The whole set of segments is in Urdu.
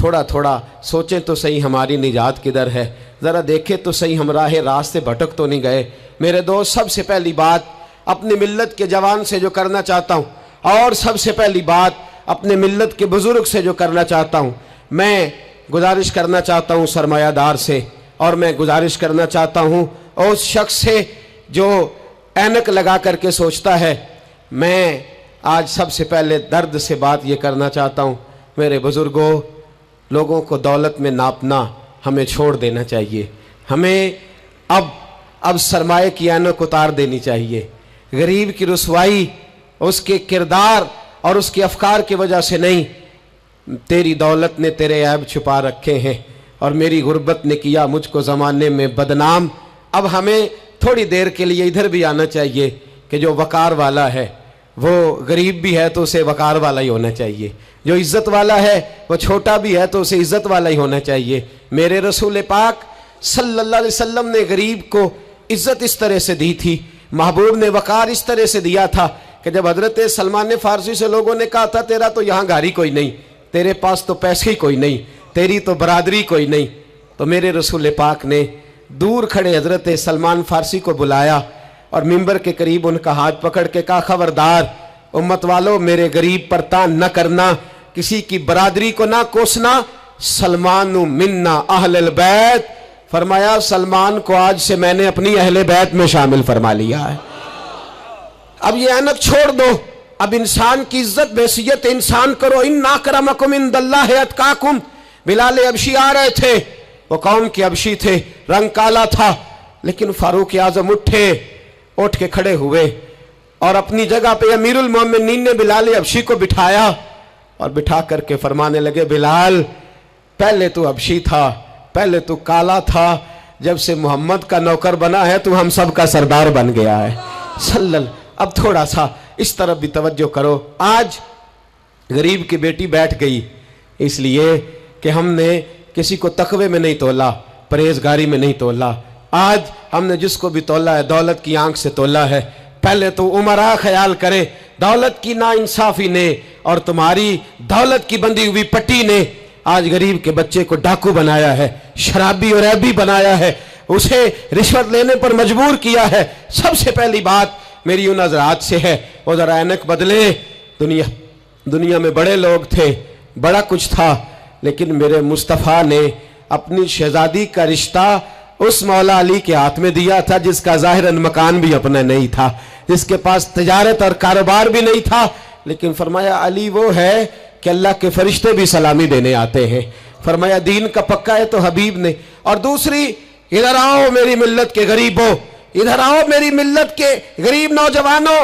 تھوڑا تھوڑا سوچیں تو صحیح ہماری نجات کدھر ہے، ذرا دیکھیں تو صحیح ہم راہ راست سے بھٹک تو نہیں گئے۔ میرے دوست، سب سے پہلی بات اپنی ملت کے جوان سے جو کرنا چاہتا ہوں، اور سب سے پہلی بات اپنے ملت کے بزرگ سے جو کرنا چاہتا ہوں، میں گزارش کرنا چاہتا ہوں سرمایہ دار سے، اور میں گزارش کرنا چاہتا ہوں اس شخص سے جو اینک لگا کر کے سوچتا ہے۔ میں آج سب سے پہلے درد سے بات یہ کرنا چاہتا ہوں، میرے بزرگوں، لوگوں کو دولت میں ناپنا ہمیں چھوڑ دینا چاہیے۔ ہمیں اب سرمایہ کی اینک اتار دینی چاہیے۔ غریب کی رسوائی اس کے کردار اور اس کے افکار کی وجہ سے نہیں، تیری دولت نے تیرے عیب چھپا رکھے ہیں، اور میری غربت نے کیا مجھ کو زمانے میں بدنام۔ اب ہمیں تھوڑی دیر کے لیے ادھر بھی آنا چاہیے کہ جو وقار والا ہے وہ غریب بھی ہے تو اسے وقار والا ہی ہونا چاہیے، جو عزت والا ہے وہ چھوٹا بھی ہے تو اسے عزت والا ہی ہونا چاہیے۔ میرے رسول پاک صلی اللہ علیہ وسلم نے غریب کو عزت اس طرح سے دی تھی، محبوب نے وقار اس طرح سے دیا تھا کہ جب حضرت سلمان فارسی سے لوگوں نے کہا تھا تیرا تو یہاں گھر ہی کوئی نہیں، تیرے پاس تو پیسے ہی کوئی نہیں، تیری تو برادری کوئی نہیں، تو میرے رسول پاک نے دور کھڑے حضرت سلمان فارسی کو بلایا اور ممبر کے قریب ان کا ہاتھ پکڑ کے کہا، خبردار امت والو، میرے غریب پر تان نہ کرنا، کسی کی برادری کو نہ کوسنا، سلمان منا اہل البیت، فرمایا سلمان کو آج سے میں نے اپنی اہل بیت میں شامل فرما لیا ہے۔ اب یہ اینک چھوڑ دو، اب انسان کی عزت بحیثیت انسان کرو۔ ان اکرمکم عند اللہ اتقاکم۔ بلال حبشی آ رہے تھے، وہ قوم کے حبشی تھے، رنگ کالا تھا، لیکن فاروق اعظم اٹھ کے کھڑے ہوئے اور اپنی جگہ پہ امیر المومنین نے بلال حبشی کو بٹھایا اور بٹھا کر کے فرمانے لگے، بلال پہلے تو حبشی تھا، پہلے تو کالا تھا، جب سے محمد کا نوکر بنا ہے تو ہم سب کا سردار بن گیا ہے۔ اب تھوڑا سا اس طرف بھی توجہ کرو۔ آج غریب کی بیٹی بیٹھ گئی اس لیے کہ ہم نے کسی کو تقوی میں نہیں تولا، پرہیزگاری میں نہیں تولا۔ آج ہم نے جس کو بھی تولا ہے دولت کی آنکھ سے تولا ہے۔ پہلے تو عمرہ خیال کرے، دولت کی ناانصافی نے اور تمہاری دولت کی بندھی ہوئی پٹی نے آج غریب کے بچے کو ڈاکو بنایا ہے، شرابی اور عیبی بنایا ہے، اسے رشوت لینے پر مجبور کیا ہے۔ سب سے پہلی بات میری ان حضرات سے ہے، وہ ذرا اینک بدلے۔ دنیا میں بڑے لوگ تھے، بڑا کچھ تھا، لیکن میرے مصطفیٰ نے اپنی شہزادی کا رشتہ اس مولا علی کے ہاتھ میں دیا تھا جس کا ظاہراً مکان بھی اپنا نہیں تھا، جس کے پاس تجارت اور کاروبار بھی نہیں تھا، لیکن فرمایا علی وہ ہے کہ اللہ کے فرشتے بھی سلامی دینے آتے ہیں۔ فرمایا دین کا پکا ہے تو حبیب نے۔ اور دوسری، ادھر آؤ میری ملت کے غریبوں، ادھر آؤ میری ملت کے غریب نوجوانوں،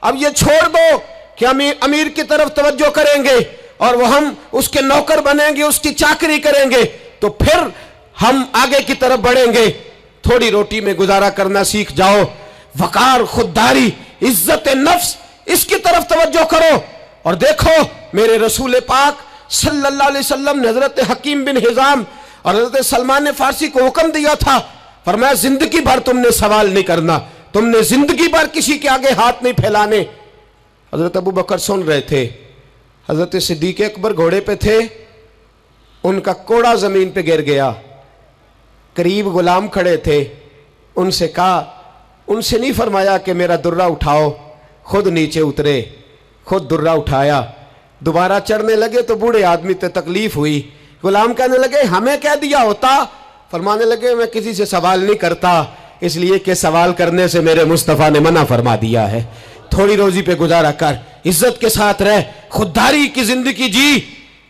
اب یہ چھوڑ دو کہ ہم امیر کی طرف توجہ کریں گے اور وہ ہم اس کے نوکر بنیں گے، اس کی چاکری کریں گے تو پھر ہم آگے کی طرف بڑھیں گے۔ تھوڑی روٹی میں گزارا کرنا سیکھ جاؤ، وقار، خودداری، عزت نفس، اس کی طرف توجہ کرو۔ اور دیکھو میرے رسول پاک صلی اللہ علیہ وسلم نے حضرت حکیم بن حزام اور حضرت سلمان فارسی کو حکم دیا تھا، فرمایا زندگی بھر تم نے سوال نہیں کرنا، تم نے زندگی بھر کسی کے آگے ہاتھ نہیں پھیلانے۔ حضرت ابو بکر سن رہے تھے، حضرت صدیق اکبر گھوڑے پہ تھے، ان کا کوڑا زمین پہ گر گیا، قریب غلام کھڑے تھے، ان سے کہا، ان سے نہیں فرمایا کہ میرا درہ اٹھاؤ، خود نیچے اترے، خود درہ اٹھایا، دوبارہ چڑھنے لگے تو بوڑھے آدمی تے تکلیف ہوئی، غلام کہنے لگے ہمیں کہہ دیا ہوتا، فرمانے لگے میں کسی سے سوال نہیں کرتا، اس لیے کہ سوال کرنے سے میرے مصطفیٰ نے منع فرما دیا ہے۔ تھوڑی روزی پہ گزارا کر، عزت کے ساتھ رہ، خودداری کی زندگی جی۔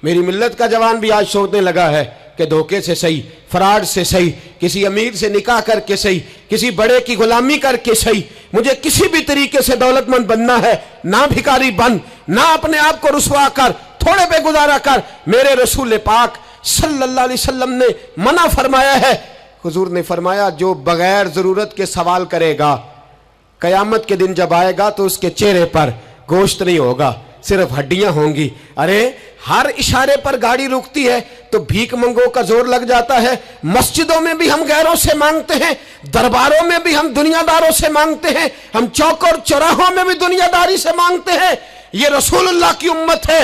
میری ملت کا جوان بھی آج سوچنے لگا ہے کہ دھوکے سے صحیح، فراڈ سے صحیح، کسی امیر سے نکاح کر کے صحیح، کسی بڑے کی غلامی کر کے صحیح، مجھے کسی بھی طریقے سے دولت مند بننا ہے، نہ بھکاری بن، نہ اپنے آپ کو رسوا کر، تھوڑے پہ گزارا کر۔ میرے رسول پاک صلی اللہ علیہ وسلم نے منع فرمایا ہے۔ حضور نے فرمایا جو بغیر ضرورت کے سوال کرے گا، قیامت کے دن جب آئے گا تو اس کے چہرے پر گوشت نہیں ہوگا، صرف ہڈیاں ہوں گی۔ ارے ہر اشارے پر گاڑی رکتی ہے تو بھیک منگوں کا زور لگ جاتا ہے، مسجدوں میں بھی ہم غیروں سے مانگتے ہیں، درباروں میں بھی ہم دنیا داروں سے مانگتے ہیں، ہم چوک اور چوراہوں میں بھی دنیا داری سے مانگتے ہیں۔ یہ رسول اللہ کی امت ہے،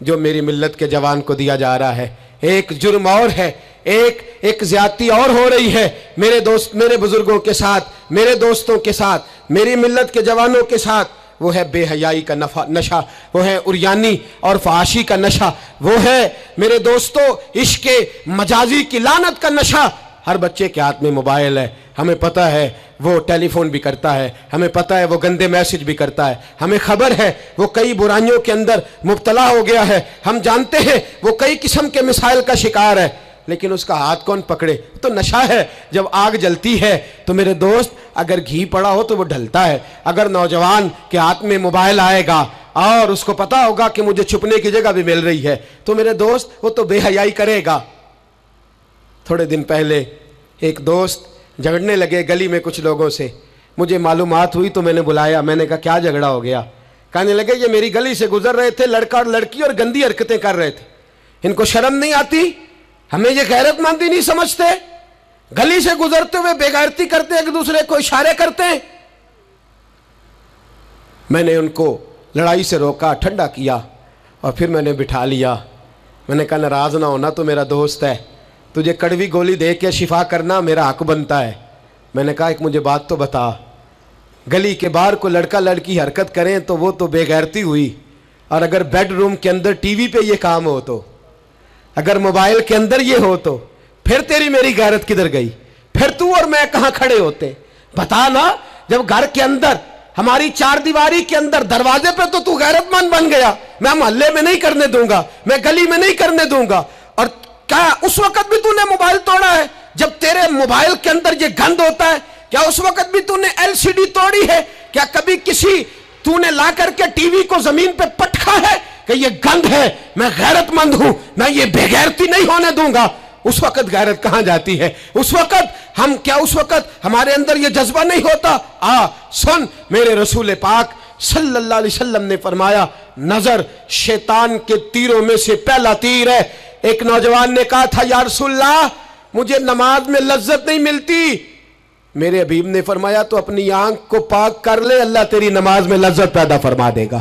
جو میری ملت کے جوان کو دیا جا رہا ہے۔ ایک جرم اور ہے، ایک زیادتی اور ہو رہی ہے میرے دوست، میرے بزرگوں کے ساتھ، میرے دوستوں کے ساتھ، میری ملت کے جوانوں کے ساتھ۔ وہ ہے بے حیائی کا نشہ، وہ ہے عریانی اور فحاشی کا نشہ، وہ ہے میرے دوستو عشق مجازی کی لعنت کا نشہ۔ ہر بچے کے ہاتھ میں موبائل ہے، ہمیں پتہ ہے وہ ٹیلی فون بھی کرتا ہے، ہمیں پتہ ہے وہ گندے میسج بھی کرتا ہے، ہمیں خبر ہے وہ کئی برائیوں کے اندر مبتلا ہو گیا ہے، ہم جانتے ہیں وہ کئی قسم کے مسائل کا شکار ہے، لیکن اس کا ہاتھ کون پکڑے؟ تو نشہ ہے۔ جب آگ جلتی ہے تو میرے دوست اگر گھی پڑا ہو تو وہ ڈھلتا ہے۔ اگر نوجوان کے ہاتھ میں موبائل آئے گا اور اس کو پتا ہوگا کہ مجھے چھپنے کی جگہ بھی مل رہی ہے تو میرے دوست وہ تو بے حیائی کرے گا۔ تھوڑے دن پہلے ایک دوست جھگڑنے لگے گلی میں کچھ لوگوں سے، مجھے معلومات ہوئی تو میں نے بلایا، میں نے کہا کیا جھگڑا ہو گیا؟ کہنے لگے یہ میری گلی سے گزر رہے تھے لڑکا اور لڑکی اور گندی حرکتیں کر رہے تھے، ان کو شرم نہیں آتی؟ ہمیں یہ غیرت مندی نہیں سمجھتے؟ گلی سے گزرتے ہوئے بے غیرتی کرتے ایک دوسرے کو اشارے کرتے ہیں۔ میں نے ان کو لڑائی سے روکا، ٹھنڈا کیا اور پھر میں نے بٹھا لیا۔ میں نے کہا ناراض نہ ہونا، تو میرا دوست ہے، تجھے کڑوی گولی دے کے شفا کرنا میرا حق بنتا ہے۔ میں نے کہا ایک مجھے بات تو بتا، گلی کے باہر کو لڑکا لڑکی حرکت کریں تو وہ تو بے غیرتی ہوئی، اور اگر بیڈ روم کے اندر ٹی وی پہ یہ کام ہو تو، اگر موبائل کے اندر یہ ہو تو پھر تیری میری غیرت کدھر گئی؟ پھر تو اور میں کہاں کھڑے ہوتے؟ بتا نا، جب گھر کے اندر ہماری چار دیواری کے اندر دروازے پہ تو غیرت مند بن گیا، میں محلے میں نہیں کرنے دوں گا، میں گلی میں نہیں کرنے دوں گا، اور کیا اس وقت بھی تو نے موبائل توڑا ہے جب تیرے موبائل کے اندر یہ گند ہوتا ہے؟ کیا اس وقت بھی تو نے ایل سی ڈی توڑی ہے؟ کیا کبھی کسی تو نے لا کر کے ٹی وی کو زمین پہ پٹکا ہے کہ یہ گند ہے، میں غیرت مند ہوں، میں یہ بے غیرتی نہیں ہونے دوں گا؟ اس وقت غیرت کہاں جاتی ہے؟ اس وقت ہمارے اندر یہ جذبہ نہیں ہوتا؟ سن، میرے رسول پاک صلی اللہ علیہ وسلم نے فرمایا نظر شیطان کے تیروں میں سے پہلا تیر ہے۔ ایک نوجوان نے کہا تھا یا رسول اللہ مجھے نماز میں لذت نہیں ملتی، میرے حبیب نے فرمایا تو اپنی آنکھ کو پاک کر لے، اللہ تیری نماز میں لذت پیدا فرما دے گا۔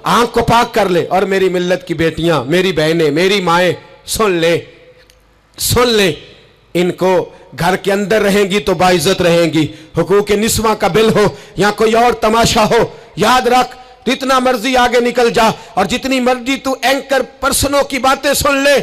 آنکھ کو پاک کر لے۔ اور میری ملت کی بیٹیاں، میری بہنیں، میری مائیں، سن لے، ان کو گھر کے اندر رہیں گی تو باعزت رہیں گی۔ حقوق نسواں کا بل ہو یا کوئی اور تماشا ہو، یاد رکھ جتنا مرضی آگے نکل جا اور جتنی مرضی تو اینکر پرسنوں کی باتیں سن لے،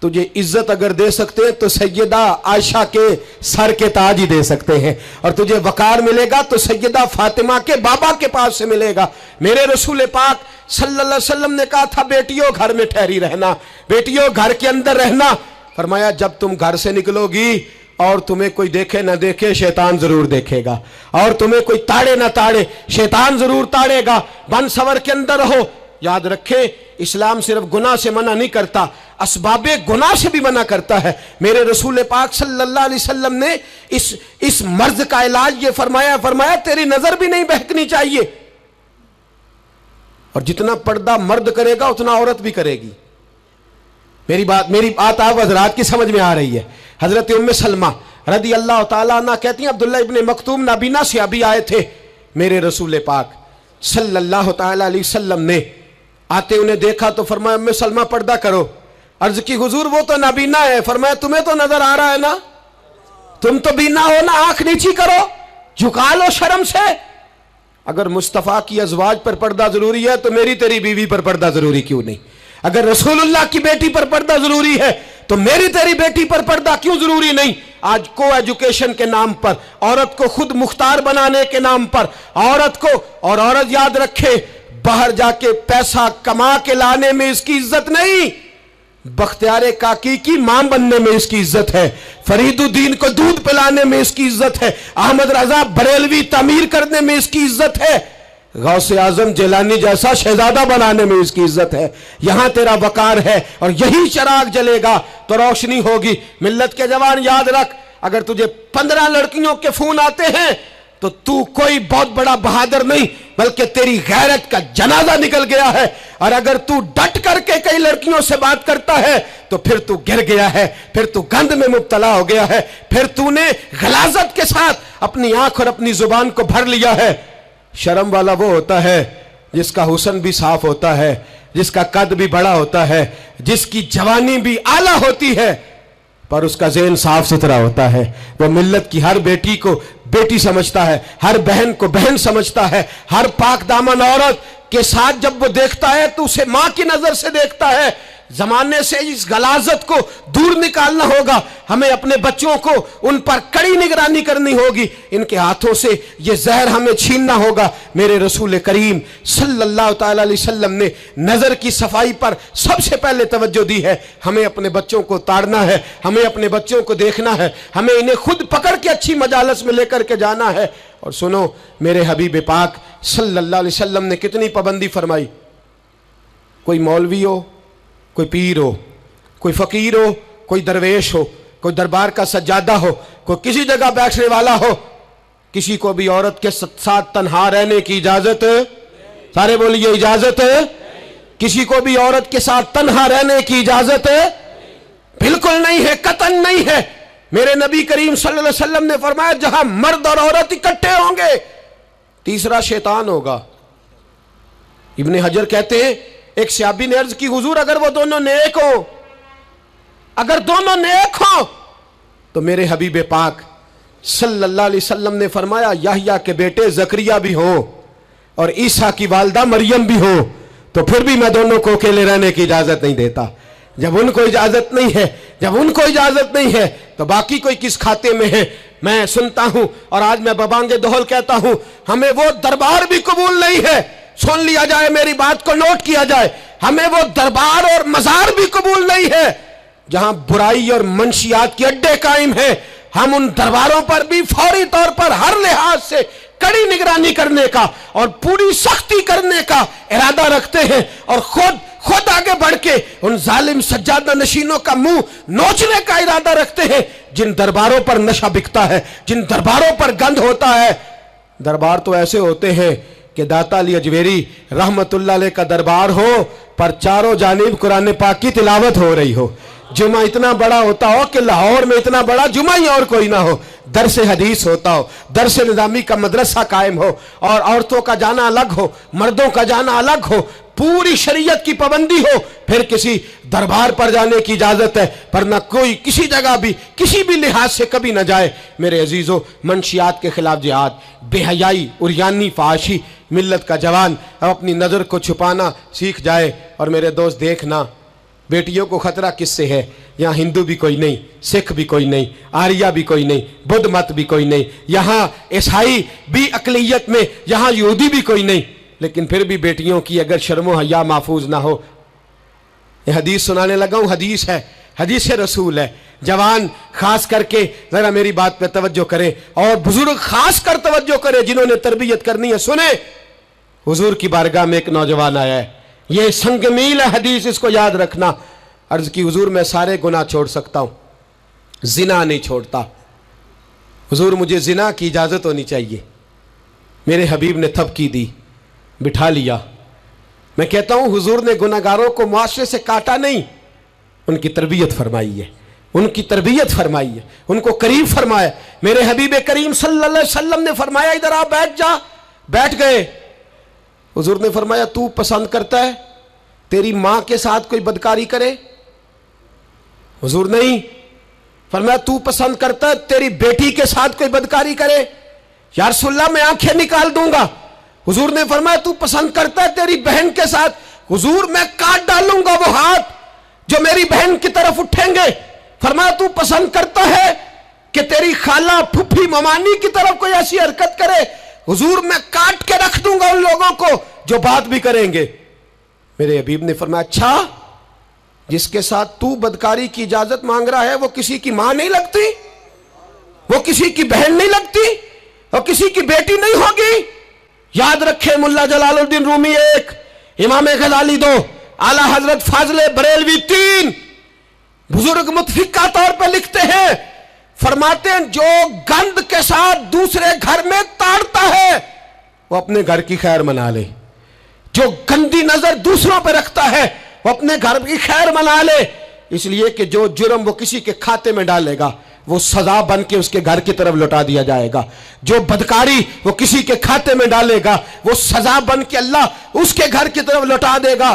تجھے عزت اگر دے سکتے ہیں تو سیدہ عائشہ کے سر کے تاج ہی دے سکتے ہیں، اور تجھے وقار ملے گا تو سیدہ فاطمہ کے بابا کے پاس سے ملے گا۔ میرے رسول پاک صلی اللہ علیہ وسلم نے کہا تھا بیٹیوں گھر میں ٹھہری رہنا، بیٹیوں گھر کے اندر رہنا۔ فرمایا جب تم گھر سے نکلو گی اور تمہیں کوئی دیکھے نہ دیکھے شیطان ضرور دیکھے گا، اور تمہیں کوئی تاڑے نہ تاڑے شیطان ضرور تاڑے گا۔ بن سور کے اندر رہو۔ یاد رکھیں اسلام صرف گناہ سے منع نہیں کرتا، اسباب گناہ سے بھی منع کرتا ہے۔ میرے رسول پاک صلی اللہ علیہ وسلم نے اس مرض کا علاج یہ فرمایا تیری نظر بھی نہیں بہکنی چاہیے، اور جتنا پردہ مرد کرے گا اتنا عورت بھی کرے گی۔ میری بات آپ حضرات کی سمجھ میں آ رہی ہے؟ حضرت ام سلمہ رضی اللہ تعالیٰ عنہ کہتی ہیں عبداللہ ابن مکتوم نابینا سے ابھی آئے تھے، میرے رسول پاک صلی اللہ تعالیٰ علیہ وسلم نے آتے انہیں دیکھا تو فرمایا ام سلمہ پردہ کرو۔ عرض کی حضور وہ تو نابینا ہے۔ فرمایا تمہیں تو نظر آ رہا ہے نا، تم تو بینا ہو نا، آنکھ نیچی کرو، جھکا لو شرم سے۔ اگر مصطفیٰ کی ازواج پر پردہ ضروری ہے تو میری تیری بیوی پر پردہ ضروری کیوں نہیں؟ اگر رسول اللہ کی بیٹی پر پردہ ضروری ہے تو میری تیری بیٹی پر پردہ کیوں ضروری نہیں؟ آج کو ایجوکیشن کے نام پر، عورت کو خود مختار بنانے کے نام پر، عورت یاد رکھے باہر جا کے پیسہ کما کے لانے میں اس کی عزت نہیں، بختیار کاکی کی ماں بننے میں اس کی عزت ہے، فرید الدین کو دودھ پلانے میں اس کی عزت ہے، احمد رضا بریلوی تعمیر کرنے میں اس کی عزت ہے، غوث اعظم جیلانی جیسا شہزادہ بنانے میں اس کی عزت ہے۔ یہاں تیرا وقار ہے اور یہی چراغ جلے گا تو روشنی ہوگی۔ ملت کے جوان یاد رکھ، اگر تجھے 15 لڑکیوں کے فون آتے ہیں تو کوئی بہت بڑا بہادر نہیں، بلکہ تیری غیرت کا جنازہ نکل گیا ہے، اور اگر تو ڈٹ کر کے کئی لڑکیوں سے بات کرتا ہے تو پھر تو گر گیا ہے، پھر تو گند میں مبتلا ہو گیا ہے، پھر تو نے غلاظت کے ساتھ اپنی آنکھ اور اپنی زبان کو بھر لیا ہے۔ شرم والا وہ ہوتا ہے جس کا حسن بھی صاف ہوتا ہے جس کا قد بھی بڑا ہوتا ہے, جس کی جوانی بھی اعلیٰ ہوتی ہے, پر اس کا ذہن صاف ستھرا ہوتا ہے. وہ ملت کی ہر بیٹی کو بیٹی سمجھتا ہے, ہر بہن کو بہن سمجھتا ہے. ہر پاک دامن عورت کے ساتھ جب وہ دیکھتا ہے تو اسے ماں کی نظر سے دیکھتا ہے. زمانے سے اس غلاظت کو دور نکالنا ہوگا. ہمیں اپنے بچوں کو ان پر کڑی نگرانی کرنی ہوگی. ان کے ہاتھوں سے یہ زہر ہمیں چھیننا ہوگا. میرے رسول کریم صلی اللہ تعالی علیہ وسلم نے نظر کی صفائی پر سب سے پہلے توجہ دی ہے. ہمیں اپنے بچوں کو تاڑنا ہے, ہمیں اپنے بچوں کو دیکھنا ہے, ہمیں انہیں خود پکڑ کے اچھی مجالس میں لے کر کے جانا ہے. اور سنو, میرے حبیب پاک صلی اللہ علیہ وسلم نے کتنی پابندی فرمائی. کوئی مولوی ہو, کوئی پیر ہو, کوئی فقیر ہو, کوئی درویش ہو, کوئی دربار کا سجادہ ہو, کوئی کسی جگہ بیٹھنے والا ہو, کسی کو بھی عورت کے ساتھ تنہا رہنے کی اجازت, سارے بولیے اجازت, کسی کو بھی عورت کے ساتھ تنہا رہنے کی اجازت بالکل نہیں ہے, قطعاً نہیں ہے. میرے نبی کریم صلی اللہ علیہ وسلم نے فرمایا جہاں مرد اور عورت اکٹھے ہوں گے تیسرا شیطان ہوگا. ابن حجر کہتے ہیں ایک صحابی نے عرض کی حضور اگر وہ دونوں نیک ہوں, اگر دونوں نیک ہوں تو میرے حبیب پاک صلی اللہ علیہ وسلم نے فرمایا یحییٰ کے بیٹے زکریا بھی ہوں اور عیسیٰ کی والدہ مریم بھی ہوں تو پھر بھی میں دونوں کو اکیلے رہنے کی اجازت نہیں دیتا. جب ان کو اجازت نہیں ہے, جب ان کو اجازت نہیں ہے تو باقی کوئی کس کھاتے میں ہے. میں سنتا ہوں اور آج میں ببانگ دہل کہتا ہوں ہمیں وہ دربار بھی قبول نہیں ہے. سن لیا جائے, میری بات کو نوٹ کیا جائے, ہمیں وہ دربار اور مزار بھی قبول نہیں ہے جہاں برائی اور منشیات کے اڈے قائم ہیں. ہم ان درباروں پر بھی فوری طور پر ہر لحاظ سے کڑی نگرانی کرنے کا اور پوری سختی کرنے کا ارادہ رکھتے ہیں اور خود آگے بڑھ کے ان ظالم سجادہ نشینوں کا منہ نوچنے کا ارادہ رکھتے ہیں جن درباروں پر نشہ بکتا ہے, جن درباروں پر گند ہوتا ہے. دربار تو ایسے ہوتے ہیں کہ داتا علی اجویری رحمت اللہ علیہ کا دربار ہو پر چاروں جانب قرآن پاک کی تلاوت ہو رہی ہو. جمعہ اتنا بڑا ہوتا ہو کہ لاہور میں اتنا بڑا جمعہ ہی اور کوئی نہ ہو, درس حدیث ہوتا ہو, درس نظامی کا مدرسہ قائم ہو اور عورتوں کا جانا الگ ہو, مردوں کا جانا الگ ہو, پوری شریعت کی پابندی ہو, پھر کسی دربار پر جانے کی اجازت ہے, پر نہ کوئی کسی جگہ بھی کسی بھی لحاظ سے کبھی نہ جائے. میرے عزیزو, منشیات کے خلاف جہاد, بے حیائی, عریانی, فحاشی, ملت کا جوان اب اپنی نظر کو چھپانا سیکھ جائے. اور میرے دوست دیکھنا, بیٹیوں کو خطرہ کس سے ہے؟ یہاں ہندو بھی کوئی نہیں, سکھ بھی کوئی نہیں, آریہ بھی کوئی نہیں, بدھ مت بھی کوئی نہیں, یہاں عیسائی بھی اقلیت میں, یہاں یہودی بھی کوئی نہیں, لیکن پھر بھی بیٹیوں کی اگر شرم و حیا محفوظ نہ ہو. یہ حدیث سنانے لگا ہوں, حدیث ہے, حدیث رسول ہے. جوان خاص کر کے ذرا میری بات پہ توجہ کریں اور بزرگ خاص کر توجہ کریں جنہوں نے تربیت کرنی ہے. سنیں, حضور کی بارگاہ میں ایک نوجوان آیا ہے, یہ سنگ میل ہے حدیث, اس کو یاد رکھنا. عرض کی حضور میں سارے گناہ چھوڑ سکتا ہوں, زنا نہیں چھوڑتا. حضور مجھے زنا کی اجازت ہونی چاہیے. میرے حبیب نے تھپکی دی, بٹھا لیا. میں کہتا ہوں حضور نے گناہگاروں کو معاشرے سے کاٹا نہیں, ان کی تربیت فرمائی ہے, ان کی تربیت فرمائی ہے, ان کو قریب فرمایا. میرے حبیب کریم صلی اللہ علیہ وسلم نے فرمایا ادھر آ بیٹھ جا, بیٹھ گئے. حضور نے فرمایا تو پسند کرتا ہے تیری ماں کے ساتھ کوئی بدکاری کرے؟ حضور نہیں. فرمایا تو پسند کرتا ہے تیری بیٹی کے ساتھ کوئی بدکاری کرے؟ یا رسول اللہ میں آنکھیں نکال دوں گا. حضور نے فرمایا تو پسند کرتا ہے تیری بہن کے ساتھ؟ حضور میں کاٹ ڈالوں گا وہ ہاتھ جو میری بہن کی طرف اٹھیں گے. فرمایا تو پسند کرتا ہے کہ تیری خالہ, پھپھی, ممانی کی طرف کوئی ایسی حرکت کرے؟ حضور میں کاٹ کے رکھ دوں گا ان لوگوں کو جو بات بھی کریں گے. میرے حبیب نے فرمایا اچھا, جس کے ساتھ تو بدکاری کی اجازت مانگ رہا ہے وہ کسی کی ماں نہیں لگتی, وہ کسی کی بہن نہیں لگتی, اور کسی کی بیٹی نہیں ہوگی؟ یاد رکھے, ملا جلال الدین رومی 1, امام غزالی 2, اعلیٰ حضرت فاضل بریلوی 3, بزرگ متفقہ طور پہ لکھتے ہیں, فرماتے ہیں جو گند کے ساتھ دوسرے گھر میں تاڑتا ہے وہ اپنے گھر کی خیر منا لے. جو گندی نظر دوسروں پہ رکھتا ہے وہ اپنے گھر کی خیر منا لے. اس لیے کہ جو جرم وہ کسی کے کھاتے میں ڈالے گا وہ سزا بن کے اس کے گھر کی طرف لوٹا دیا جائے گا. جو بدکاری وہ کسی کے کھاتے میں ڈالے گا وہ سزا بن کے اللہ اس کے گھر کی طرف لوٹا دے گا.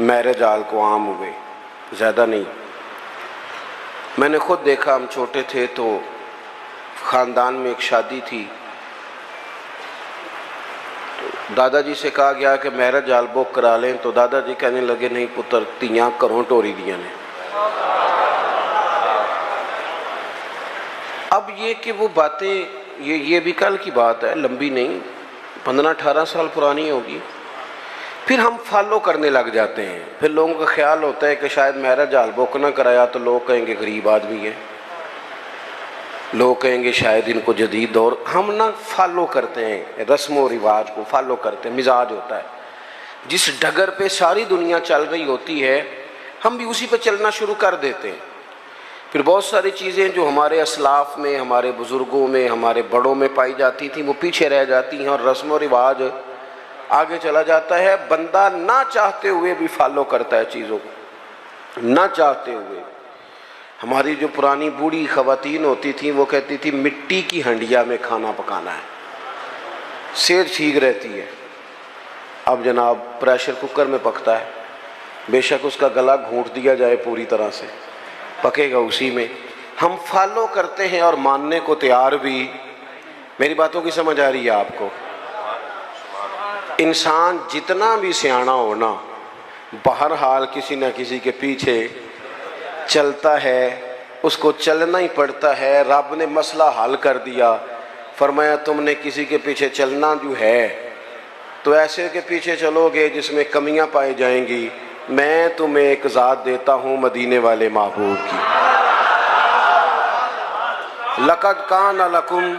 میرے جال کو عام ہوئے، زیادہ نہیں۔ میں نے خود دیکھا، ہم چھوٹے تھے تو خاندان میں ایک شادی تھی، دادا جی سے کہا گیا کہ میرا جال بک کرا لیں، تو دادا جی کہنے لگے نہیں پتر، تیاں کروں ٹوری دیا نے۔ اب یہ کہ وہ باتیں، یہ بھی کل کی بات ہے، لمبی نہیں، 15-18 سال پرانی ہوگی، پھر ہم فالو کرنے لگ جاتے ہیں۔ پھر لوگوں کا خیال ہوتا ہے کہ شاید میرا جال بک نہ کرایا تو لوگ کہیں گے غریب آدمی ہے، لوگ کہیں گے شاید ان کو جدید دور، ہم نہ فالو کرتے ہیں رسم و رواج کو، فالو کرتے ہیں، مزاج ہوتا ہے۔ جس ڈگر پہ ساری دنیا چل رہی ہوتی ہے ہم بھی اسی پہ چلنا شروع کر دیتے ہیں۔ پھر بہت ساری چیزیں جو ہمارے اسلاف میں، ہمارے بزرگوں میں، ہمارے بڑوں میں پائی جاتی تھیں وہ پیچھے رہ جاتی ہیں، اور رسم و رواج آگے چلا جاتا ہے۔ بندہ نہ چاہتے ہوئے بھی فالو کرتا ہے چیزوں کو، نہ چاہتے ہوئے۔ ہماری جو پرانی بوڑھی خواتین ہوتی تھیں وہ کہتی تھی مٹی کی ہنڈیا میں کھانا پکانا ہے، صحت ٹھیک رہتی ہے۔ اب جناب پریشر کوکر میں پکتا ہے، بے شک اس کا گلا گھونٹ دیا جائے پوری طرح سے، پکے گا اسی میں۔ ہم فالو کرتے ہیں اور ماننے کو تیار بھی۔ میری باتوں کی سمجھ آ رہی ہے آپ کو؟ انسان جتنا بھی سیاںا ہونا، بہرحال کسی نہ کسی کے پیچھے چلتا ہے، اس کو چلنا ہی پڑتا ہے۔ رب نے مسئلہ حل کر دیا، فرمایا تم نے کسی کے پیچھے چلنا جو ہے تو ایسے کے پیچھے چلو گے جس میں کمیاں پائی جائیں گی۔ میں تمہیں ایک ذات دیتا ہوں مدینے والے محبوب کی۔ لقد کان لکم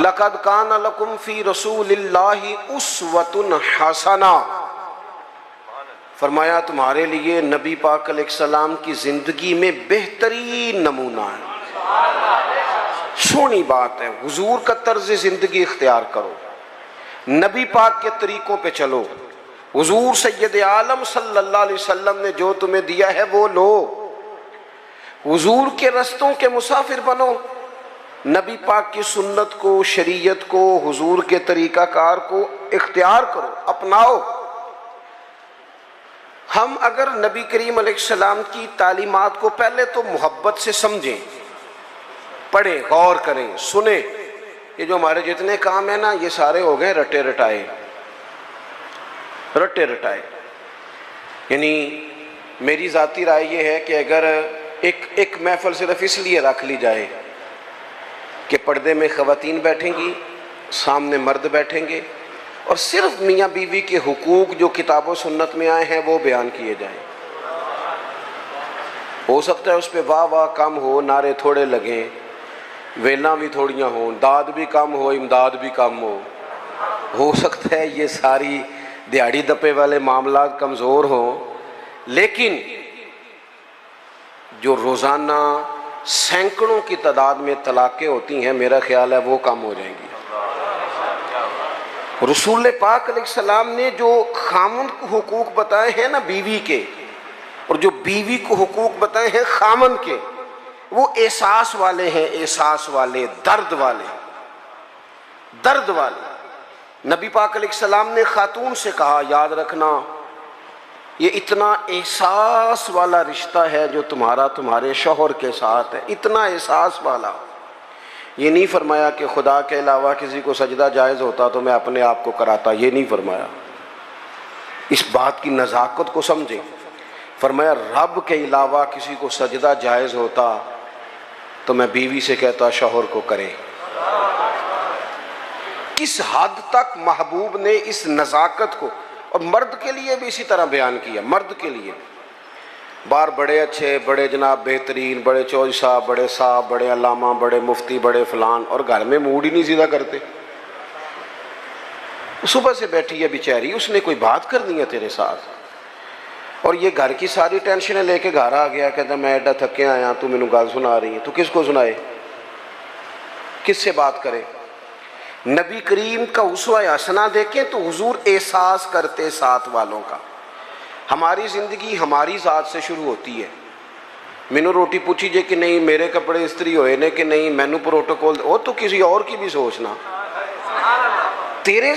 لقد کان لکم فی رسول اللہ اسوۃ حسنہ، فرمایا تمہارے لیے نبی پاک علیہ السلام کی زندگی میں بہترین نمونہ ہے۔ سونی بات ہے، حضور کا طرز زندگی اختیار کرو، نبی پاک کے طریقوں پہ چلو، حضور سید عالم صلی اللہ علیہ وسلم نے جو تمہیں دیا ہے وہ لو، حضور کے رستوں کے مسافر بنو، نبی پاک کی سنت کو، شریعت کو، حضور کے طریقہ کار کو اختیار کرو، اپناؤ۔ ہم اگر نبی کریم علیہ السلام کی تعلیمات کو پہلے تو محبت سے سمجھیں، پڑھیں، غور کریں، سنیں۔ یہ جو ہمارے جتنے کام ہیں نا یہ سارے ہو گئے رٹے رٹائے، رٹے رٹائے۔ یعنی میری ذاتی رائے یہ ہے کہ اگر ایک محفل صرف اس لیے رکھ لی جائے کہ پردے میں خواتین بیٹھیں گی، سامنے مرد بیٹھیں گے، اور صرف میاں بیوی کے حقوق جو کتاب و سنت میں آئے ہیں وہ بیان کیے جائیں، ہو سکتا ہے اس پہ واہ واہ کم ہو، نعرے تھوڑے لگیں، ویلاں بھی تھوڑیاں ہوں، داد بھی کم ہو، امداد بھی کم ہو سکتا ہے یہ ساری دیہڑی دپے والے معاملات کمزور ہوں، لیکن جو روزانہ سینکڑوں کی تعداد میں طلاقیں ہوتی ہیں میرا خیال ہے وہ کم ہو جائیں گی۔ رسول پاک علیہ السلام نے جو خامند کو حقوق بتائے ہیں نا بیوی کے، اور جو بیوی کو حقوق بتائے ہیں خامند کے، وہ احساس والے ہیں، احساس والے، درد والے، درد والے۔ نبی پاک علیہ السلام نے خاتون سے کہا یاد رکھنا یہ اتنا احساس والا رشتہ ہے جو تمہارا تمہارے شوہر کے ساتھ ہے، اتنا احساس والا۔ یہ نہیں فرمایا کہ خدا کے علاوہ کسی کو سجدہ جائز ہوتا تو میں اپنے آپ کو کراتا، یہ نہیں فرمایا۔ اس بات کی نزاکت کو سمجھیں۔ فرمایا رب کے علاوہ کسی کو سجدہ جائز ہوتا تو میں بیوی سے کہتا شوہر کو کرے۔ کس حد تک محبوب نے اس نزاکت کو، اور مرد کے لیے بھی اسی طرح بیان کیا، مرد کے لیے بار بڑے اچھے، بڑے جناب بہترین، بڑے چودھری صاحب، بڑے صاحب، بڑے علامہ، بڑے مفتی، بڑے فلان، اور گھر میں موڈ ہی نہیں سیدھا کرتے۔ صبح سے بیٹھی ہے بیچاری، اس نے کوئی بات کرنی ہے تیرے ساتھ، اور یہ گھر کی ساری ٹینشنیں لے کے گھر آ گیا، کہتا میں ایڈا تھکے آیا، تو مینوں گل سنا رہی ہے، تو کس کو سنائے، کس سے بات کرے؟ نبی کریم کا اسوہ حسنہ دیکھیں تو حضور احساس کرتے ساتھ والوں کا۔ ہماری زندگی ہماری ذات سے شروع ہوتی ہے، مینوں روٹی پوچھی جے کہ نہیں، میرے کپڑے استری ہوئے نے کہ نہیں، مینوں پروٹوکول، وہ تو کسی اور کی بھی سوچنا، تیرے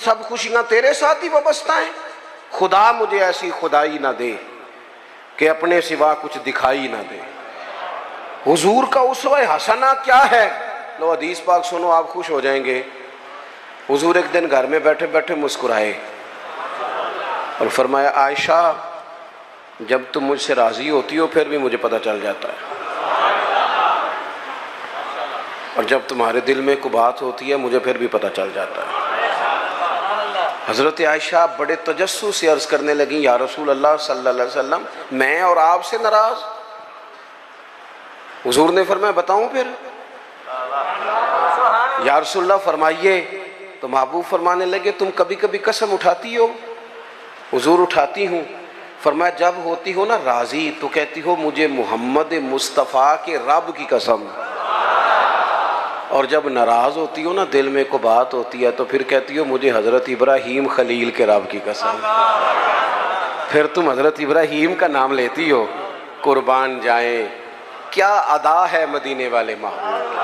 سب خوشیاں تیرے ساتھ ہی وابستہ ہیں. خدا مجھے ایسی خدائی نہ دے کہ اپنے سوا کچھ دکھائی نہ دے. حضور کا اسوہ حسنہ کیا ہے؟ لو حدیث پاک سنو، آپ خوش ہو جائیں گے. حضور ایک دن گھر میں بیٹھے بیٹھے مسکرائے اور فرمایا عائشہ جب تم مجھ سے راضی ہوتی ہو پھر بھی مجھے پتہ چل جاتا ہے، اور جب تمہارے دل میں کوئی بات ہوتی ہے مجھے پھر بھی پتہ چل جاتا ہے. حضرت عائشہ بڑے تجسس سے عرض کرنے لگیں یا رسول اللہ صلی اللہ علیہ وسلم میں اور آپ سے ناراض؟ حضور نے فرمایا بتاؤں پھر؟ یا رسول اللہ فرمائیے. تو محبوب فرمانے لگے تم کبھی کبھی قسم اٹھاتی ہو؟ حضور اٹھاتی ہوں. فرمایا جب ہوتی ہو نا راضی تو کہتی ہو مجھے محمد مصطفیٰ کے رب کی قسم، اور جب ناراض ہوتی ہو نا دل میں کوئی بات ہوتی ہے تو پھر کہتی ہو مجھے حضرت ابراہیم خلیل کے رب کی قسم. پھر تم حضرت ابراہیم کا نام لیتی ہو. قربان جائیں کیا ادا ہے مدینے والے محبوب،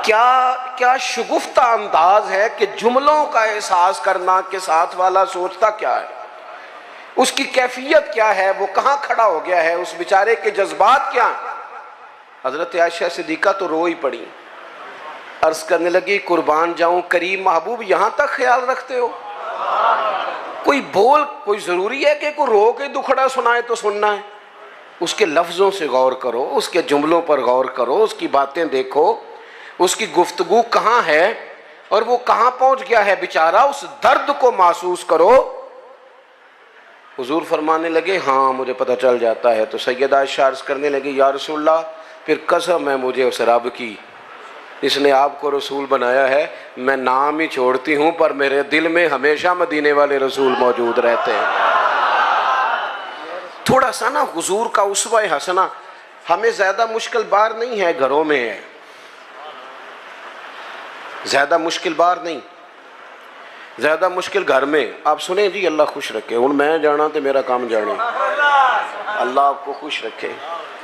کیا شگفتہ انداز ہے کہ جملوں کا احساس کرنا کہ ساتھ والا سوچتا کیا ہے، اس کی کیفیت کیا ہے، وہ کہاں کھڑا ہو گیا ہے، اس بیچارے کے جذبات کیا ہیں. حضرت عائشہ صدیقہ تو رو ہی پڑی، عرض کرنے لگی قربان جاؤں کریم محبوب یہاں تک خیال رکھتے ہو؟ کوئی ضروری ہے کہ کوئی رو کے دکھڑا سنائے تو سننا ہے؟ اس کے لفظوں سے غور کرو، اس کے جملوں پر غور کرو، اس کی باتیں دیکھو، اس کی گفتگو کہاں ہے اور وہ کہاں پہنچ گیا ہے بیچارہ، اس درد کو محسوس کرو. حضور فرمانے لگے ہاں مجھے پتہ چل جاتا ہے. تو سیدہ عائشہ عرض کرنے لگی یا رسول اللہ پھر قسم ہے مجھے اس رب کی جس نے آپ کو رسول بنایا ہے، میں نام ہی چھوڑتی ہوں پر میرے دل میں ہمیشہ مدینے والے رسول موجود رہتے ہیں. تھوڑا سا نا حضور کا اسوہ حسنہ ہمیں زیادہ مشکل بار نہیں ہے، گھروں میں ہے، زیادہ مشکل بار نہیں، زیادہ مشکل گھر میں. آپ سنیں جی اللہ خوش رکھے، ہوں میں جانا تو میرا کام جانے، اللہ آپ کو خوش رکھے.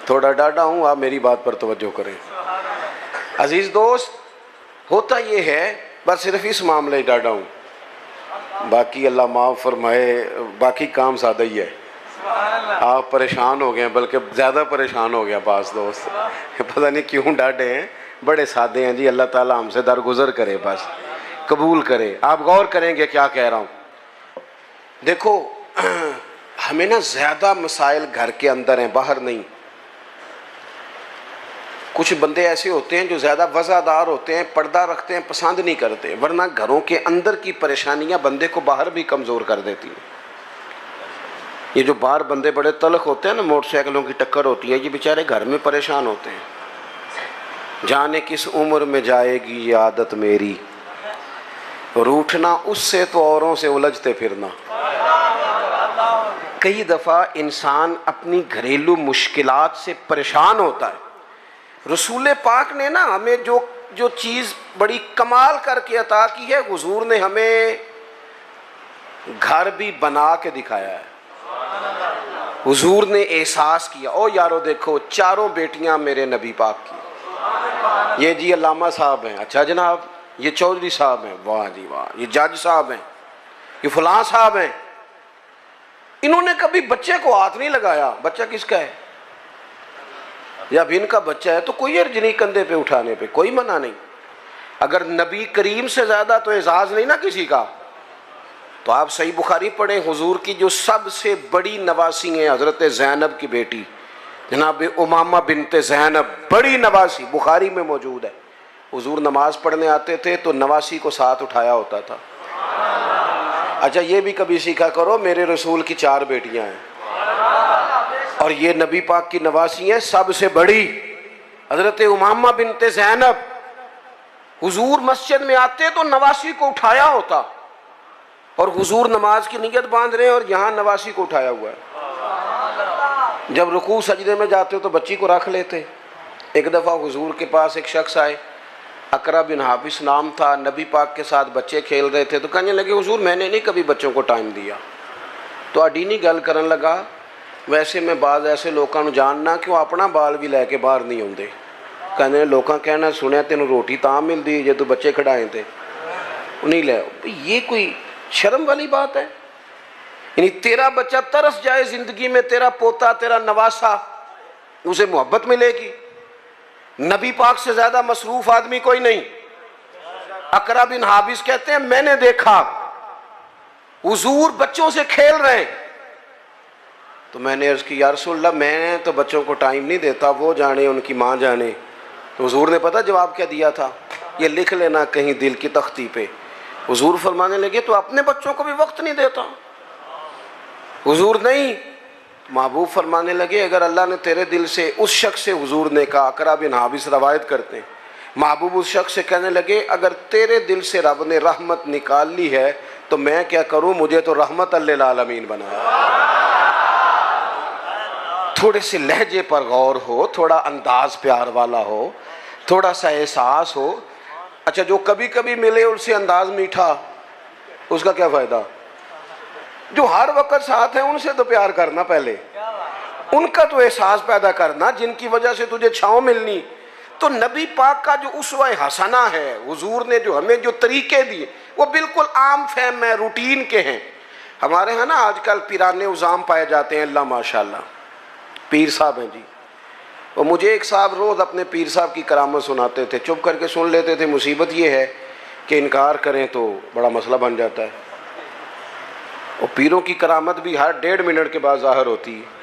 تھوڑا ڈاڈا ہوں، آپ میری بات پر توجہ کریں. عزیز دوست ہوتا یہ ہے بس صرف اس معاملے ہی ڈاڈا ہوں، باقی اللہ معاف فرمائے، باقی کام سادہ ہی ہے. آپ پریشان ہو گئے ہیں، بلکہ زیادہ پریشان ہو گیا بعض دوست، پتہ نہیں کیوں ڈاڈے ہیں، بڑے سادے ہیں جی. اللہ تعالیٰ ہم سے درگزر کرے، بس قبول کرے. آپ غور کریں گے کیا کہہ رہا ہوں. دیکھو ہمیں نا زیادہ مسائل گھر کے اندر ہیں، باہر نہیں. کچھ بندے ایسے ہوتے ہیں جو زیادہ وزادار ہوتے ہیں، پردہ رکھتے ہیں، پسند نہیں کرتے، ورنہ گھروں کے اندر کی پریشانیاں بندے کو باہر بھی کمزور کر دیتی ہیں. یہ جو باہر بندے بڑے تلخ ہوتے ہیں نا، موٹر سائیکلوں کی ٹکر ہوتی ہے، یہ بیچارے گھر میں پریشان ہوتے ہیں. جانے کس عمر میں جائے گی یہ عادت میری، روٹھنا اس سے تو اوروں سے الجھتے پھرنا. کئی دفعہ انسان اپنی گھریلو مشکلات سے پریشان ہوتا ہے. رسول پاک نے نا ہمیں جو چیز بڑی کمال کر کے عطا کی ہے، حضور نے ہمیں گھر بھی بنا کے دکھایا ہے. حضور نے احساس کیا، او یارو دیکھو چاروں بیٹیاں میرے نبی پاک کی، یہ جی علامہ صاحب ہیں، اچھا جناب، یہ چودھری صاحب ہیں، واہ جی واہ، یہ جج صاحب ہیں، یہ فلاں صاحب ہیں. انہوں نے کبھی بچے کو ہاتھ نہیں لگایا. بچہ کس کا ہے؟ یا اب ان کا بچہ ہے تو کوئی عرض نہیں کندھے پہ اٹھانے پہ، کوئی منع نہیں. اگر نبی کریم سے زیادہ تو اعزاز نہیں نا کسی کا. تو آپ صحیح بخاری پڑھیں، حضور کی جو سب سے بڑی نواسی ہیں حضرت زینب کی بیٹی جناب امامہ بنت زینب، بڑی نواسی، بخاری میں موجود ہے. حضور نماز پڑھنے آتے تھے تو نواسی کو ساتھ اٹھایا ہوتا تھا. اچھا یہ بھی کبھی سیکھا کرو، میرے رسول کی 4 بیٹیاں ہیں اور یہ نبی پاک کی نواسی ہیں سب سے بڑی حضرت امامہ بنت زینب. حضور مسجد میں آتے تو نواسی کو اٹھایا ہوتا، اور حضور نماز کی نیت باندھ رہے ہیں اور یہاں نواسی کو اٹھایا ہوا ہے. جب رکوع سجدے میں جاتے تو بچی کو رکھ لیتے. ایک دفعہ حضور کے پاس ایک شخص آئے، اقرا بن حابس نام تھا، نبی پاک کے ساتھ بچے کھیل رہے تھے. تو کہنے لگے حضور میں نے نہیں کبھی بچوں کو ٹائم دیا. تو اڈینی گل کرن لگا، ویسے میں بعض ایسے لوگوں جاننا کہ وہ اپنا بال بھی لے کے باہر نہیں آتے. کہنے لوگوں کہنا سنیا تینوں روٹی تاں ملتی جے تو بچے کھڑائے تھے. نہیں لے، یہ کوئی شرم والی بات ہے؟ یعنی تیرا بچہ ترس جائے زندگی میں، تیرا پوتا، تیرا نواسا، اسے محبت ملے گی؟ نبی پاک سے زیادہ مصروف آدمی کوئی نہیں۔ اقرا بن حابس کہتے ہیں میں نے دیکھا حضور بچوں سے کھیل رہے ہیں، تو میں نے عرض کی یا رسول اللہ میں تو بچوں کو ٹائم نہیں دیتا، وہ جانے ان کی ماں جانے۔ تو حضور نے پتہ جواب کیا دیا تھا؟ یہ لکھ لینا کہیں دل کی تختی پہ۔ حضور فرمانے لگے تو اپنے بچوں کو بھی وقت نہیں دیتا؟ حضور نہیں، محبوب فرمانے لگے اگر اللہ نے تیرے دل سے، اس شخص سے حضور نے کہا، اقرا بن حابس روایت کرتے ہیں، محبوب اس شخص سے کہنے لگے اگر تیرے دل سے رب نے رحمت نکال لی ہے تو میں کیا کروں، مجھے تو رحمت للعالمین بنایا۔ تھوڑے سے لہجے پر غور ہو، تھوڑا انداز پیار والا ہو، تھوڑا سا احساس ہو۔ اچھا جو کبھی کبھی ملے ان سے انداز میٹھا، اس کا کیا فائدہ؟ جو ہر وقت ساتھ ہیں ان سے تو پیار کرنا، پہلے ان کا تو احساس پیدا کرنا جن کی وجہ سے تجھے چھاؤں ملنی۔ تو نبی پاک کا جو اسوہ حسنہ ہے، حضور نے جو ہمیں جو طریقے دیے وہ بالکل عام فہم ہے، روٹین کے ہیں۔ ہمارے ہاں نا آج کل پیرانے عظام پائے جاتے ہیں، اللہ ماشاءاللہ پیر صاحب ہیں جی، اور مجھے ایک صاحب روز اپنے پیر صاحب کی کرامت سناتے تھے، چپ کر کے سن لیتے تھے۔ مصیبت یہ ہے کہ انکار کریں تو بڑا مسئلہ بن جاتا ہے، اور پیروں کی کرامت بھی ہر 1.5 منٹ کے بعد ظاہر ہوتی ہے۔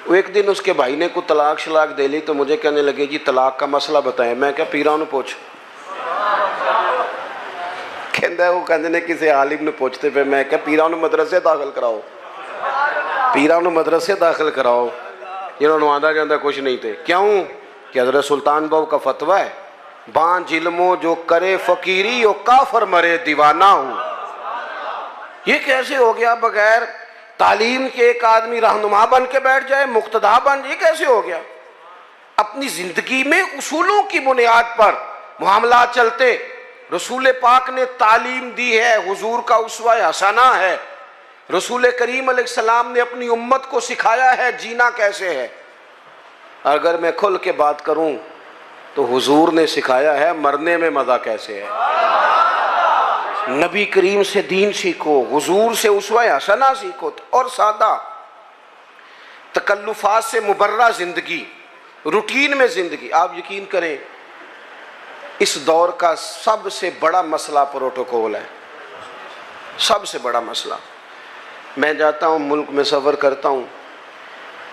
وہ ایک دن اس کے بھائی نے کوئی طلاق شلاق دے لی تو مجھے کہنے لگے جی طلاق کا مسئلہ بتائیں۔ میں کہا پیراں نو پوچھ، کہندا ہے وہ کہندے نے کسی عالم نے پوچھتے پہ۔ میں کہا پیراں نو مدرسے داخل کراؤ، پیراں نو مدرسے داخل کراؤ، جنہوں نے آدھا جاندہ کچھ نہیں تھے۔ کیوں کہ حضرت سلطان بہو کا فتویٰ ہے بان جلمو جو کرے فقیری و کافر مرے دیوانہ ہوں۔ یہ کیسے ہو گیا بغیر تعلیم کے ایک آدمی رہنما بن کے بیٹھ جائے، مقتدا بن جائے؟ یہ کیسے ہو گیا؟ اپنی زندگی میں اصولوں کی بنیاد پر معاملات چلتے۔ رسول پاک نے تعلیم دی ہے، حضور کا اسوہ حسنہ ہے۔ رسول کریم علیہ السلام نے اپنی امت کو سکھایا ہے جینا کیسے ہے۔ اگر میں کھل کے بات کروں تو حضور نے سکھایا ہے مرنے میں مزہ کیسے ہے۔ نبی کریم سے دین سیکھو، حضور سے اسوہ حسنہ سیکھو، اور سادہ تکلفات سے مبرہ زندگی، روٹین میں زندگی۔ آپ یقین کریں اس دور کا سب سے بڑا مسئلہ پروٹوکول ہے، سب سے بڑا مسئلہ۔ میں جاتا ہوں ملک میں سفر کرتا ہوں،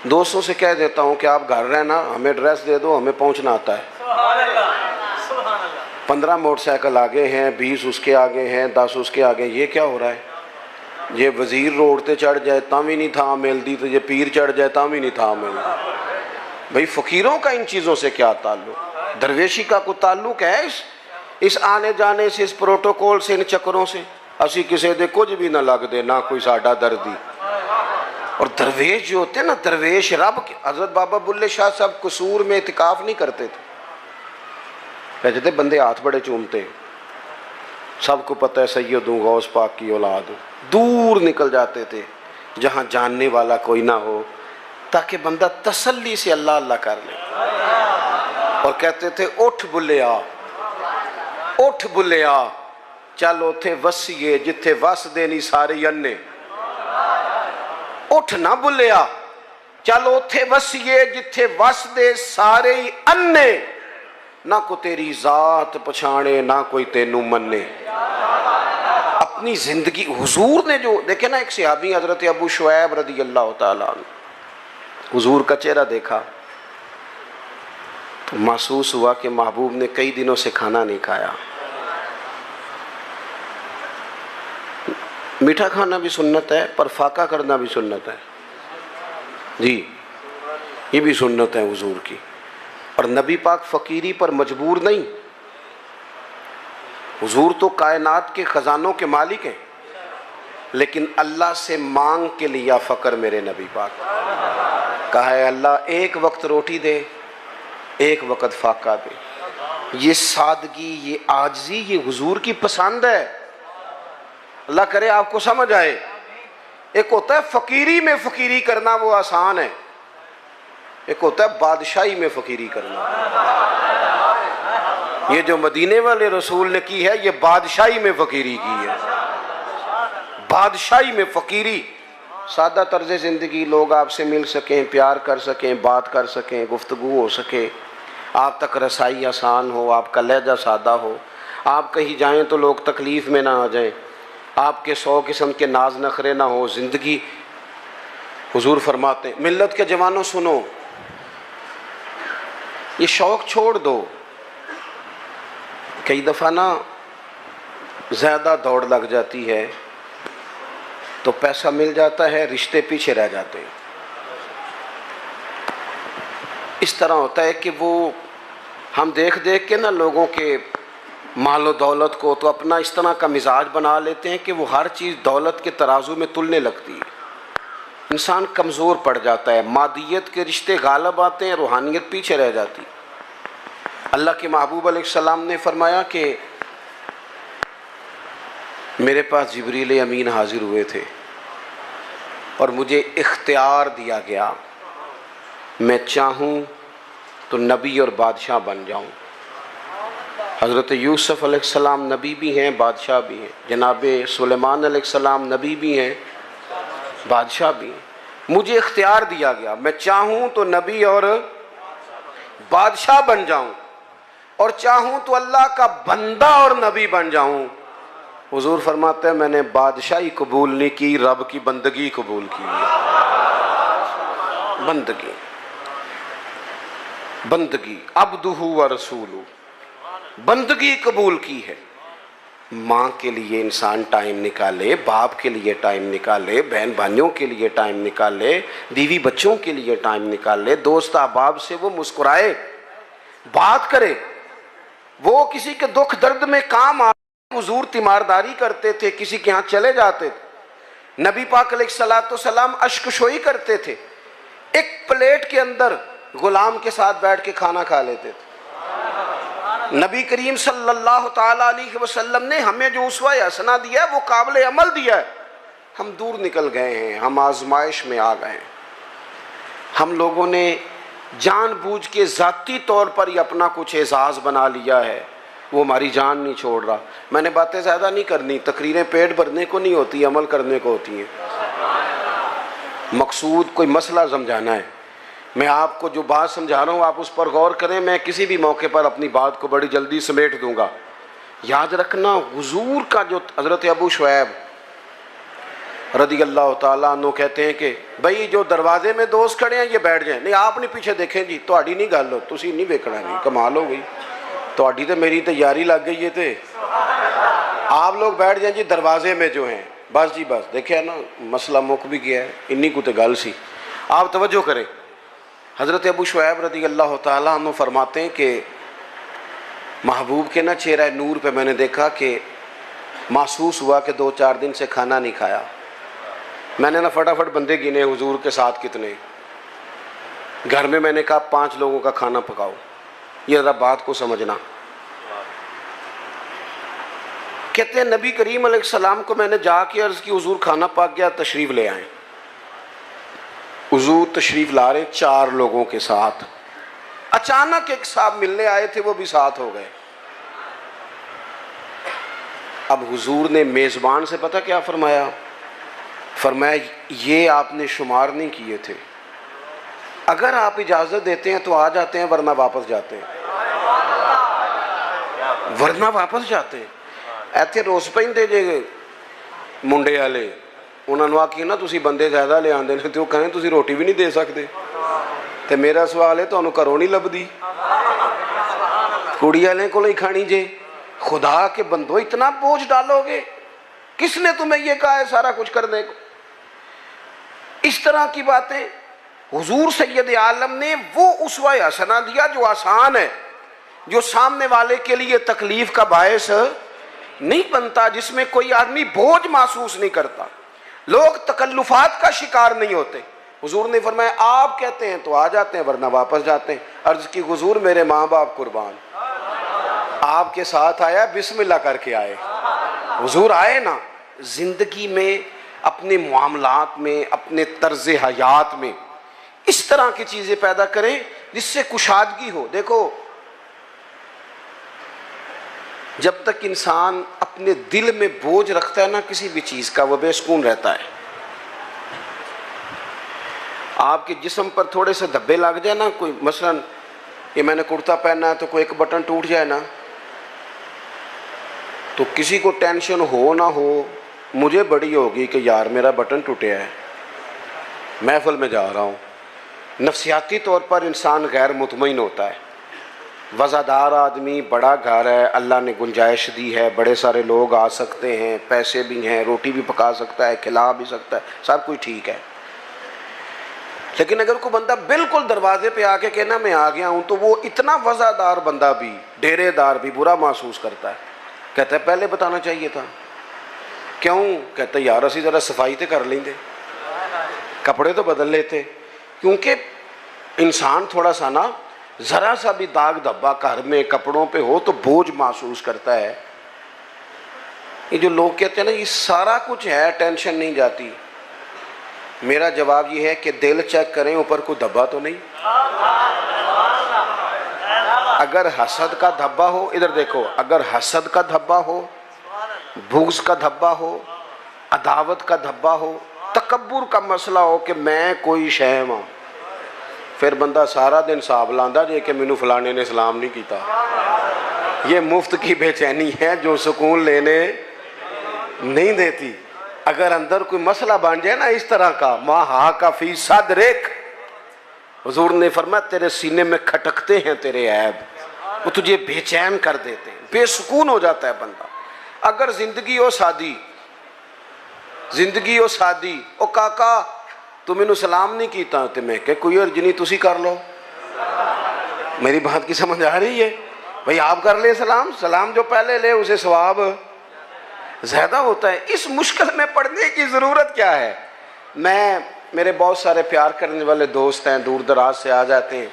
دوستوں سے کہہ دیتا ہوں کہ آپ گھر رہنا، ہمیں ایڈریس دے دو، ہمیں پہنچنا آتا ہے۔ 15 موٹر سائیکل آگے ہیں، 20 اس کے آگے ہیں، 10 اس کے آگے۔ یہ کیا ہو رہا ہے؟ یہ وزیر روڈ تے چڑھ جائے تاں بھی نہیں تھا ملتی، تو یہ پیر چڑھ جائے تاں بھی نہیں تھا ملتی۔ بھئی فقیروں کا ان چیزوں سے کیا تعلق؟ درویشی کا کوئی تعلق ہے اس آنے جانے سے، اس پروٹوکول سے، ان چکروں سے؟ اسی کسی دے کچھ بھی نہ لگ دے، نہ کوئی ساڈا دردی۔ اور درویش جو ہوتے ہیں نا، درویش رب کے، حضرت بابا بلے شاہ صاحب قصور میں اعتکاف نہیں کرتے تھے، کہتے تھے بندے ہاتھ بڑے چومتے ہیں، سب کو پتہ ہے سید ہوں، غوث پاک کی اولاد ہوں، دور نکل جاتے تھے جہاں جاننے والا کوئی نہ ہو، تاکہ بندہ تسلی سے اللہ اللہ کر لے۔ اور کہتے تھے اٹھ بلیا، اٹھ بلیا، چل اوتھے وسیے جتھے وس دینی سارے انے۔ اٹھ نہ بلیا، چل اوتھے وسیے جتھے وس دے سارے انے، نہ کو تیری ذات پچھانے نہ کوئی تینوں منے۔ اپنی زندگی حضور نے جو دیکھے نا، ایک صحابی حضرت ابو شعیب رضی اللہ تعالیٰ عنہ، حضور کا چہرہ دیکھا تو محسوس ہوا کہ محبوب نے کئی دنوں سے کھانا نہیں کھایا۔ میٹھا کھانا بھی سنت ہے، پر فاقہ کرنا بھی سنت ہے جی، یہ بھی سنت ہے حضور کی۔ اور نبی پاک فقیری پر مجبور نہیں، حضور تو کائنات کے خزانوں کے مالک ہیں، لیکن اللہ سے مانگ کے لیا فقر میرے نبی پاک۔ کہا ہے اللہ ایک وقت روٹی دے، ایک وقت فاقہ دے۔ یہ سادگی، یہ عاجزی، یہ حضور کی پسند ہے۔ اللہ کرے آپ کو سمجھ آئے۔ ایک ہوتا ہے فقیری میں فقیری کرنا، وہ آسان ہے، ایک ہوتا ہے بادشاہی میں فقیری کرنا۔ یہ جو مدینے والے رسول نے کی ہے یہ بادشاہی میں فقیری کی ہے، بادشاہی میں فقیری. سادہ طرز زندگی، لوگ آپ سے مل سکیں، پیار کر سکیں، بات کر سکیں، گفتگو ہو سکے، آپ تک رسائی آسان ہو، آپ کا لہجہ سادہ ہو، آپ کہیں جائیں تو لوگ تکلیف میں نہ آ جائیں، آپ کے 100 قسم کے ناز نخرے نہ ہو زندگی. حضور فرماتے ہیں ملت کے جوانوں سنو، یہ شوق چھوڑ دو. کئی دفعہ نا زیادہ دوڑ لگ جاتی ہے تو پیسہ مل جاتا ہے، رشتے پیچھے رہ جاتے ہیں. اس طرح ہوتا ہے کہ وہ ہم دیکھ دیکھ کے نا لوگوں کے مال و دولت کو تو اپنا اس طرح کا مزاج بنا لیتے ہیں کہ وہ ہر چیز دولت کے ترازو میں تلنے لگتی ہے. انسان کمزور پڑ جاتا ہے، مادیت کے رشتے غالب آتے ہیں، روحانیت پیچھے رہ جاتی. اللہ کے محبوب علیہ السلام نے فرمایا کہ میرے پاس جبریل امین حاضر ہوئے تھے اور مجھے اختیار دیا گیا، میں چاہوں تو نبی اور بادشاہ بن جاؤں. حضرت یوسف علیہ السلام نبی بھی ہیں، بادشاہ بھی ہیں. جناب سلیمان علیہ السلام نبی بھی ہیں، بادشاہ بھی ہیں. مجھے اختیار دیا گیا، میں چاہوں تو نبی اور بادشاہ بن جاؤں، اور چاہوں تو اللہ کا بندہ اور نبی بن جاؤں. حضور فرماتے ہیں میں نے بادشاہی قبول نہیں کی، رب کی بندگی قبول کی. بندگی، بندگی، عبدہ و رسولہ، بندگی قبول کی ہے. ماں کے لیے انسان ٹائم نکالے، باپ کے لیے ٹائم نکالے، بہن بھائیوں کے لیے ٹائم نکالے، بیوی بچوں کے لیے ٹائم نکالے، دوست احباب سے وہ مسکرائے، بات کرے، وہ کسی کے دکھ درد میں کام آ. حضور تیمارداری کرتے تھے، کسی کے ہاں چلے جاتے تھے، نبی پاک علیہ الصلوۃ والسلام اشک شوئی کرتے تھے، ایک پلیٹ کے اندر غلام کے ساتھ بیٹھ کے کھانا کھا لیتے تھے. نبی کریم صلی اللہ تعالیٰ علیہ وسلم نے ہمیں جو اسوہ حسنہ دیا ہے وہ قابل عمل دیا ہے. ہم دور نکل گئے ہیں، ہم آزمائش میں آ گئے ہیں. ہم لوگوں نے جان بوجھ کے ذاتی طور پر ہی اپنا کچھ اعزاز بنا لیا ہے، وہ ہماری جان نہیں چھوڑ رہا. میں نے باتیں زیادہ نہیں کرنی، تقریریں پیٹ بھرنے کو نہیں ہوتی، عمل کرنے کو ہوتی ہیں. مقصود کوئی مسئلہ سمجھانا ہے. میں آپ کو جو بات سمجھا رہا ہوں آپ اس پر غور کریں. میں کسی بھی موقع پر اپنی بات کو بڑی جلدی سمیٹ دوں گا. یاد رکھنا حضور کا جو حضرت ابو شعیب رضی اللہ تعالیٰ عنہ کہتے ہیں کہ بھائی جو دروازے میں دوست کھڑے ہیں یہ بیٹھ جائیں. نہیں آپ نہیں پیچھے دیکھیں جی، تہاڈی نہیں گل ہو، تسی نہیں ویکھنا. نہیں کمال ہو گئی، تہاڈی تے میری تیاری لگ گئی ہے. تے آپ لوگ بیٹھ جائیں جی دروازے میں جو ہیں، بس جی بس. دیکھیں نا مسئلہ مک بھی گیا ہے، انی کو تے گل سی. آپ توجہ کریں. حضرت ابو شعیب رضی اللہ تعالیٰ عنہ فرماتے ہیں کہ محبوب کے نا چہرہ نور پہ میں نے دیکھا کہ محسوس ہوا کہ 2-4 دن سے کھانا نہیں کھایا. میں نے نا فٹافٹ بندے گنے حضور کے ساتھ کتنے. گھر میں نے کہا 5 لوگوں کا کھانا پکاؤ. یہ ذرا بات کو سمجھنا. کہتے ہیں نبی کریم علیہ السلام کو میں نے جا کے عرض کی حضور کھانا پک گیا، تشریف لے آئیں. حضور تشریف لا رہے 4 لوگوں کے ساتھ. اچانک ایک صاحب ملنے آئے تھے، وہ بھی ساتھ ہو گئے. اب حضور نے میزبان سے پتہ کیا فرمایا؟ فرمایا یہ آپ نے شمار نہیں کیے تھے، اگر آپ اجازت دیتے ہیں تو آ جاتے ہیں، ورنہ واپس جاتے ہیں. ورنہ واپس جاتے ہیں. ایتھے روس پہندے جے منڈے والے، انہوں نے آخی نا تسی بندے زیادہ لے آندے نے، تو کہیں تسی روٹی بھی نہیں دے سکتے. تے میرا سوال ہے تمہیں گھروں نہیں لبدی، کڑی والے کو ہی کھانی جے. خدا کے بندو اتنا بوجھ ڈالو گے؟ کس نے تمہیں یہ کہا ہے سارا کچھ کرنے کو؟ اس طرح کی باتیں. حضور سید عالم نے وہ اسوہ حسنہ دیا جو آسان ہے، جو سامنے والے کے لیے تکلیف کا باعث نہیں بنتا، جس میں کوئی آدمی بوجھ محسوس نہیں کرتا، لوگ تکلفات کا شکار نہیں ہوتے. حضور نے فرمایا آپ کہتے ہیں تو آ جاتے ہیں، ورنہ واپس جاتے ہیں. عرض کی حضور میرے ماں باپ قربان، آپ کے ساتھ آیا بسم اللہ کر کے آئے. حضور آئے نا. زندگی میں، اپنے معاملات میں، اپنے طرز حیات میں اس طرح کی چیزیں پیدا کریں جس سے کشادگی ہو. دیکھو جب تک انسان اپنے دل میں بوجھ رکھتا ہے نا کسی بھی چیز کا، وہ بے سکون رہتا ہے۔ آپ کے جسم پر تھوڑے سے دھبے لگ جائے نا، کوئی مثلاً یہ میں نے کرتا پہنا ہے تو کوئی ایک بٹن ٹوٹ جائے نا، تو کسی کو ٹینشن ہو نہ ہو، مجھے بڑی ہوگی کہ یار میرا بٹن ٹوٹیا ہے، محفل میں جا رہا ہوں۔ نفسیاتی طور پر انسان غیر مطمئن ہوتا ہے۔ وزادار آدمی، بڑا گھر ہے، اللہ نے گنجائش دی ہے، بڑے سارے لوگ آ سکتے ہیں، پیسے بھی ہیں، روٹی بھی پکا سکتا ہے، کھلا بھی سکتا ہے، سب کچھ ٹھیک ہے۔ لیکن اگر کوئی بندہ بالکل دروازے پہ آ کے کہنا میں آ گیا ہوں، تو وہ اتنا وزادار بندہ بھی، ڈیرے دار بھی برا محسوس کرتا ہے، کہتا ہے پہلے بتانا چاہیے تھا۔ کیوں؟ کہتا ہے یار اسی ذرا صفائی تے کر لیں دے، کپڑے تو بدل لیتے۔ کیونکہ انسان تھوڑا سا نا، ذرا سا بھی داغ دھبا گھر میں کپڑوں پہ ہو تو بوجھ محسوس کرتا ہے۔ یہ جو لوگ کہتے ہیں نا یہ سارا کچھ ہے، ٹینشن نہیں جاتی، میرا جواب یہ ہے کہ دل چیک کریں اوپر کوئی دھبا تو نہیں۔ اگر حسد کا دھبا ہو، ادھر دیکھو، اگر حسد کا دھبا ہو، بغض کا دھبا ہو، عداوت کا دھبا ہو، تکبر کا مسئلہ ہو کہ میں کوئی شہم ہوں، پھر بندہ سارا دن حساب لاندا جے کہ مینوں فلانے نے سلام نہیں کیتا۔ یہ مفت کی بے چینی ہے جو سکون لینے نہیں دیتی۔ اگر اندر کوئی مسئلہ بن جائے نا اس طرح کا، ما ہا کا فی صدرک، حضور نے فرمایا تیرے سینے میں کھٹکتے ہیں تیرے عیب، وہ تجھے بے چین کر دیتے ہیں، بے سکون ہو جاتا ہے بندہ۔ اگر زندگی ہو سادی، زندگی ہو سادی، او کاکا تو مینوں سلام نہیں کیتا، تو میں کہ کوئی عرض نہیں تسی کر لو۔ میری بات کی سمجھ آ رہی ہے؟ بھئی آپ کر لے سلام، سلام جو پہلے لے اسے ثواب زیادہ ہوتا ہے۔ اس مشکل میں پڑنے کی ضرورت کیا ہے؟ میرے بہت سارے پیار کرنے والے دوست ہیں، دور دراز سے آ جاتے ہیں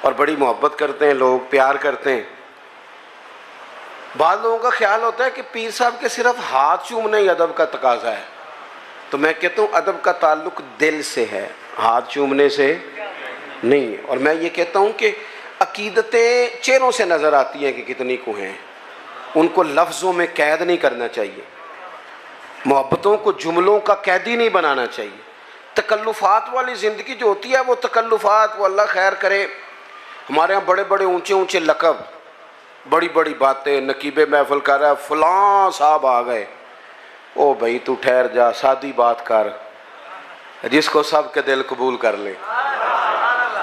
اور بڑی محبت کرتے ہیں، لوگ پیار کرتے ہیں۔ بعض لوگوں کا خیال ہوتا ہے کہ پیر صاحب کے صرف ہاتھ چومنے ہی ادب کا تقاضا ہے، تو میں کہتا ہوں ادب کا تعلق دل سے ہے، ہاتھ چومنے سے نہیں ہے۔ اور میں یہ کہتا ہوں کہ عقیدتیں چہروں سے نظر آتی ہیں کہ کتنی کو ہیں، ان کو لفظوں میں قید نہیں کرنا چاہیے، محبتوں کو جملوں کا قیدی نہیں بنانا چاہیے۔ تکلفات والی زندگی جو ہوتی ہے وہ تکلفات، وہ اللہ خیر کرے، ہمارے ہاں بڑے بڑے اونچے اونچے لقب، بڑی بڑی باتیں، نقیب محفل کر رہا ہے فلاں صاحب آ گئے، او بھائی تو ٹھہر جا، سادی بات کر، جس کو سب کے دل قبول کر لے،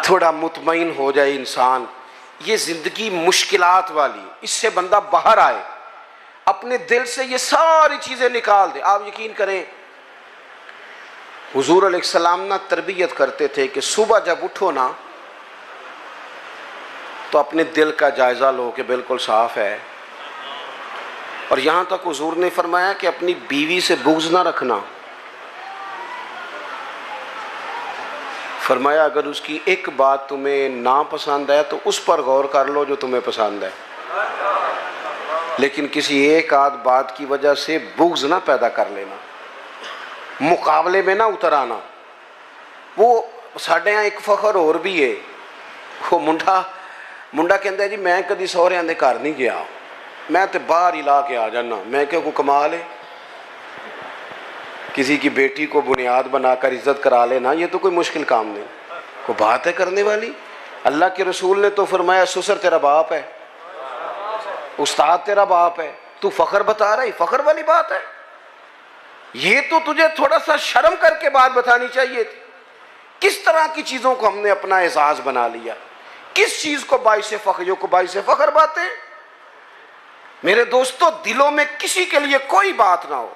تھوڑا مطمئن ہو جائے انسان۔ یہ زندگی مشکلات والی، اس سے بندہ باہر آئے، اپنے دل سے یہ ساری چیزیں نکال دے۔ آپ یقین کریں حضور علیہ السلام نا تربیت کرتے تھے کہ صبح جب اٹھو نا تو اپنے دل کا جائزہ لو کہ بالکل صاف ہے، اور یہاں تک حضور نے فرمایا کہ اپنی بیوی سے بغض نہ رکھنا، فرمایا اگر اس کی ایک بات تمہیں ناپسند ہے تو اس پر غور کر لو جو تمہیں پسند ہے، لیکن کسی ایک آدھ بات کی وجہ سے بغض نہ پیدا کر لینا، مقابلے میں نہ اتر آنا۔ وہ ساڈے یہاں ایک فخر اور بھی ہے، وہ منڈا کہندا ہے جی میں کدی سہریاں دے گھر نہیں گیا، میں تے باہر ہی لا کے آ جانا۔ میں کہ کوئی کمال ہے، کسی کی بیٹی کو بنیاد بنا کر عزت کرا لینا، یہ تو کوئی مشکل کام نہیں، کوئی بات ہے کرنے والی۔ اللہ کے رسول نے تو فرمایا سسر تیرا باپ ہے، استاد تیرا باپ ہے، تو فخر بتا رہا ہے، فخر والی بات ہے؟ یہ تو تجھے تھوڑا سا شرم کر کے بات بتانی چاہیے تھی۔ کس طرح کی چیزوں کو ہم نے اپنا اعزاز بنا لیا، کس چیز کو باعث فخر، جو کو باعث فخر باتیں۔ میرے دوستو دلوں میں کسی کے لیے کوئی بات نہ ہو۔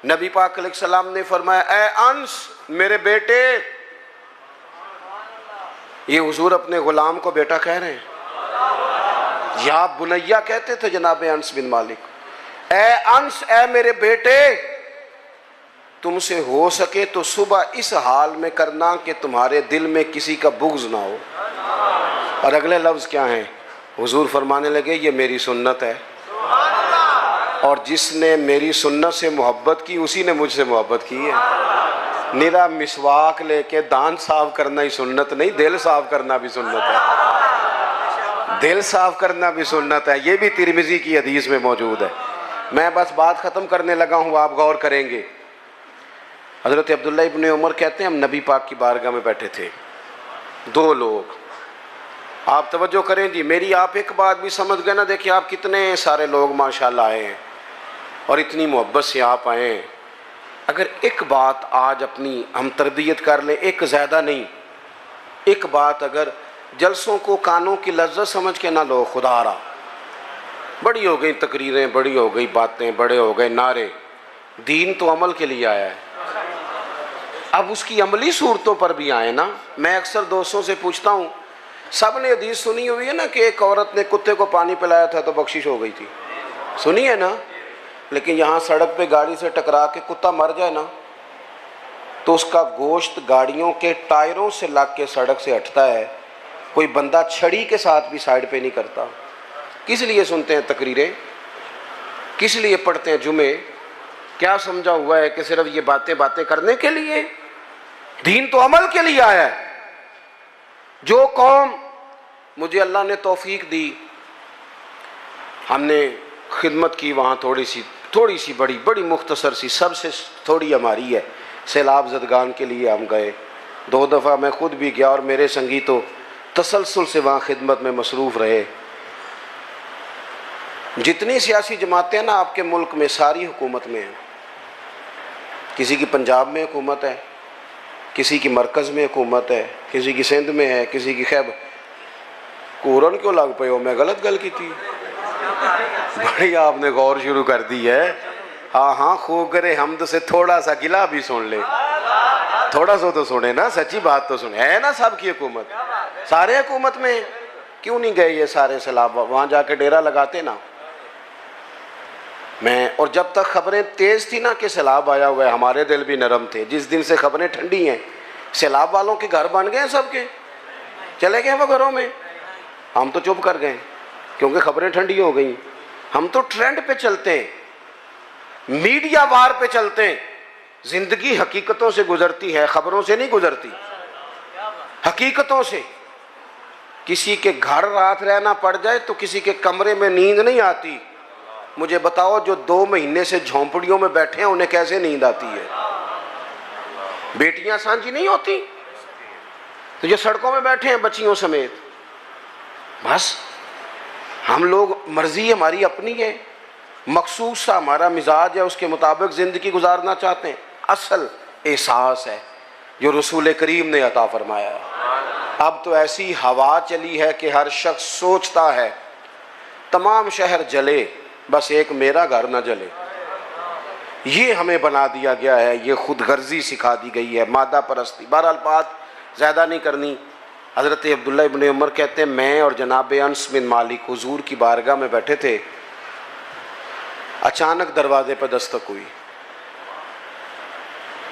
نبی پاک علیہ السلام نے فرمایا اے انس میرے بیٹے، یہ حضور اپنے غلام کو بیٹا کہہ رہے ہیں، یا بنیا کہتے تھے جناب انس بن مالک، اے انس اے میرے بیٹے، تم سے ہو سکے تو صبح اس حال میں کرنا کہ تمہارے دل میں کسی کا بغض نہ ہو۔ اور اگلے لفظ کیا ہیں؟ حضور فرمانے لگے یہ میری سنت ہے، اور جس نے میری سنت سے محبت کی اسی نے مجھ سے محبت کی ہے۔ نرا مسواک لے کے دان صاف کرنا ہی سنت نہیں، دل صاف کرنا بھی سنت ہے۔ دل صاف کرنا بھی سنت ہے، یہ بھی ترمذی کی حدیث میں موجود ہے۔ میں بس بات ختم کرنے لگا ہوں، آپ غور کریں گے۔ حضرت عبداللہ ابن عمر کہتے ہیں ہم نبی پاک کی بارگاہ میں بیٹھے تھے، دو لوگ، آپ توجہ کریں جی، میری آپ ایک بات بھی سمجھ گئے نا، دیکھیں آپ کتنے سارے لوگ ماشاءاللہ آئے ہیں اور اتنی محبت سے آپ آئے ہیں۔ اگر ایک بات آج اپنی ہم تربیت کر لیں، ایک زیادہ نہیں، ایک بات اگر جلسوں کو کانوں کی لذت سمجھ کے نہ لو، خدا را بڑی ہو گئی تقریریں، بڑی ہو گئی باتیں، بڑے ہو گئے نعرے، دین تو عمل کے لیے آیا ہے، اب اس کی عملی صورتوں پر بھی آئے نا۔ میں اکثر دوستوں سے پوچھتا ہوں، سب نے حدیث سنی ہوئی ہے نا کہ ایک عورت نے کتے کو پانی پلایا تھا تو بخشش ہو گئی تھی، سنی ہے نا؟ لیکن یہاں سڑک پہ گاڑی سے ٹکرا کے کتا مر جائے نا تو اس کا گوشت گاڑیوں کے ٹائروں سے لگ کے سڑک سے ہٹتا ہے، کوئی بندہ چھڑی کے ساتھ بھی سائیڈ پہ نہیں کرتا۔ کس لیے سنتے ہیں تقریریں؟ کس لیے پڑھتے ہیں جمعے؟ کیا سمجھا ہوا ہے کہ صرف یہ باتیں کرنے کے لیے؟ دین تو عمل کے لیے آیا ہے۔ جو قوم مجھے اللہ نے توفیق دی، ہم نے خدمت کی وہاں تھوڑی سی بڑی مختصر سی، سب سے تھوڑی ہماری ہے، سیلاب زدگان کے لیے ہم گئے 2 دفعہ، میں خود بھی گیا اور میرے سنگی تو تسلسل سے وہاں خدمت میں مصروف رہے۔ جتنی سیاسی جماعتیں ہیں نا آپ کے ملک میں، ساری حکومت میں ہیں، کسی کی پنجاب میں حکومت ہے، کسی کی مرکز میں حکومت ہے، کسی کی سندھ میں ہے، کسی کی خیبر۔ کورن کیوں لگ پئے ہو؟ میں غلط گل کی تھی؟ بڑی آپ نے غور شروع کر دی ہے۔ ہاں خوب کرے حمد سے تھوڑا سا گلا بھی سن لے، تھوڑا سا تو سنے نا، سچی بات تو سنے، ہے نا سب کی حکومت، سارے حکومت میں کیوں نہیں گئے یہ سارے سیلاب؟ وہاں جا کے ڈیرا لگاتے نا۔ اور جب تک خبریں تیز تھی نا کہ سیلاب آیا ہوا ہے، ہمارے دل بھی نرم تھے۔ جس دن سے خبریں ٹھنڈی ہیں، سیلاب والوں کے گھر بن گئے ہیں، سب کے چلے گئے وہ گھروں میں، ہم تو چپ کر گئے کیونکہ خبریں ٹھنڈی ہو گئیں۔ ہم تو ٹرینڈ پہ چلتے ہیں، میڈیا وار پہ چلتے ہیں۔ زندگی حقیقتوں سے گزرتی ہے، خبروں سے نہیں گزرتی، حقیقتوں سے۔ کسی کے گھر رات رہنا پڑ جائے تو کسی کے کمرے میں نیند نہیں آتی۔ مجھے بتاؤ جو 2 مہینے سے جھونپڑیوں میں بیٹھے ہیں انہیں کیسے نیند آتی ہے؟ بیٹیاں سانجھی نہیں ہوتی تو جو سڑکوں میں بیٹھے ہیں بچیوں سمیت، بس ہم لوگ مرضی ہماری اپنی ہے، مخصوص سا ہمارا مزاج ہے، اس کے مطابق زندگی گزارنا چاہتے ہیں۔ اصل احساس ہے جو رسول کریم نے عطا فرمایا ہے۔ اب تو ایسی ہوا چلی ہے کہ ہر شخص سوچتا ہے تمام شہر جلے، بس ایک میرا گھر نہ جلے۔ یہ ہمیں بنا دیا گیا ہے، یہ خود غرضی سکھا دی گئی ہے، مادہ پرستی۔ بہرحال بات زیادہ نہیں کرنی۔ حضرت عبداللہ ابن عمر کہتے ہیں میں اور جناب انس بن مالک حضور کی بارگاہ میں بیٹھے تھے، اچانک دروازے پر دستک ہوئی۔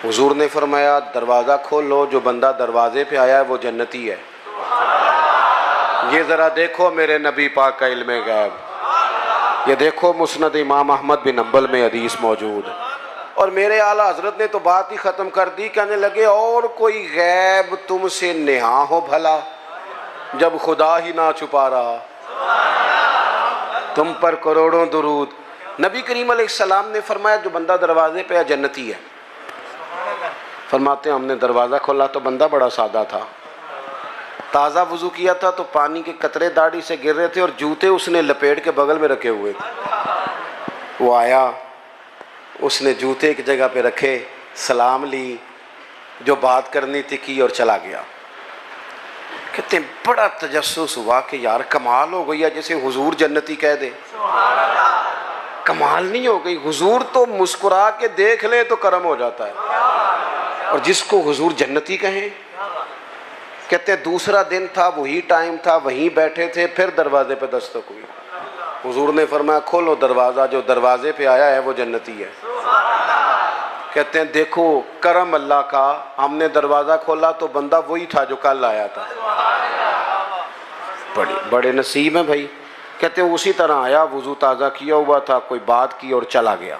حضور نے فرمایا دروازہ کھولو، جو بندہ دروازے پہ آیا ہے وہ جنتی ہے۔ یہ ذرا دیکھو میرے نبی پاک کا علم غیب، یہ دیکھو مسند امام احمد بن حنبل میں حدیث موجود ہے۔ اور میرے اعلیٰ حضرت نے تو بات ہی ختم کر دی، کہنے لگے اور کوئی غیب تم سے نہاں ہو بھلا جب خدا ہی نہ چھپا رہا، تم پر کروڑوں درود۔ نبی کریم علیہ السلام نے فرمایا جو بندہ دروازے پہ ہے جنتی ہے۔ فرماتے ہیں ہم نے دروازہ کھولا تو بندہ بڑا سادہ تھا، تازہ وضو کیا تھا تو پانی کے قطرے داڑھی سے گر رہے تھے اور جوتے اس نے لپیٹ کے بغل میں رکھے ہوئے تھے۔ وہ آیا، اس نے جوتے ایک جگہ پہ رکھے، سلام لی، جو بات کرنی تھی کی اور چلا گیا۔ کہتے ہیں بڑا تجسس ہوا کہ یار کمال ہو گئی ہے، جیسے حضور جنتی کہہ دے۔ کمال نہیں ہو گئی؟ حضور تو مسکرا کے دیکھ لے تو کرم ہو جاتا ہے، اور جس کو حضور جنتی کہیں۔ کہتے ہیں دوسرا دن تھا، وہی ٹائم تھا، وہیں بیٹھے تھے، پھر دروازے پہ دستک ہوئی۔ حضور نے فرمایا کھولو دروازہ، جو دروازے پہ آیا ہے وہ جنتی ہے۔ کہتے ہیں دیکھو کرم اللہ کا، ہم نے دروازہ کھولا تو بندہ وہی تھا جو کل آیا تھا۔ بڑے نصیب ہیں بھائی۔ کہتے ہیں اسی طرح آیا، وضو تازہ کیا ہوا تھا، کوئی بات کی اور چلا گیا۔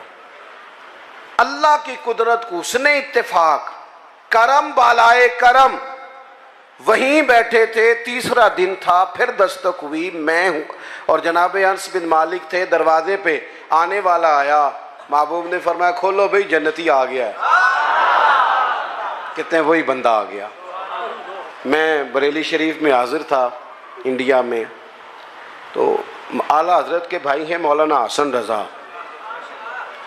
اللہ کی قدرت کو حسن اتفاق، کرم بالائے کرم، وہیں بیٹھے تھے، تیسرا دن تھا، پھر دستک ہوئی، میں ہوں اور جناب انس بن مالک تھے، دروازے پہ آنے والا آیا، محبوب نے فرمایا کھولو بھئی جنتی آ گیا ہے۔ کہتے ہیں وہی بندہ آ گیا۔ میں بریلی شریف میں حاضر تھا انڈیا میں، تو اعلیٰ حضرت کے بھائی ہیں مولانا حسن رضا،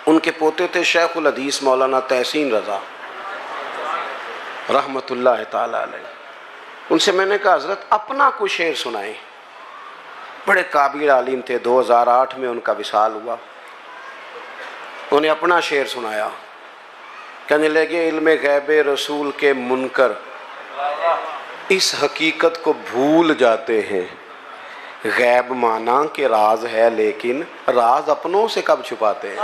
ان کے پوتے تھے شیخ الحدیث مولانا تحسین رضا رحمت اللہ تعالی علیہ۔ ان سے میں نے کہا حضرت اپنا کوئی شعر سنائیں، بڑے قابل عالم تھے، 2008 میں ان کا وصال ہوا، انہیں اپنا شعر سنایا، کہنے لگے علم غیب رسول کے منکر اس حقیقت کو بھول جاتے ہیں، غیب مانا کہ راز ہے لیکن راز اپنوں سے کب چھپاتے ہیں۔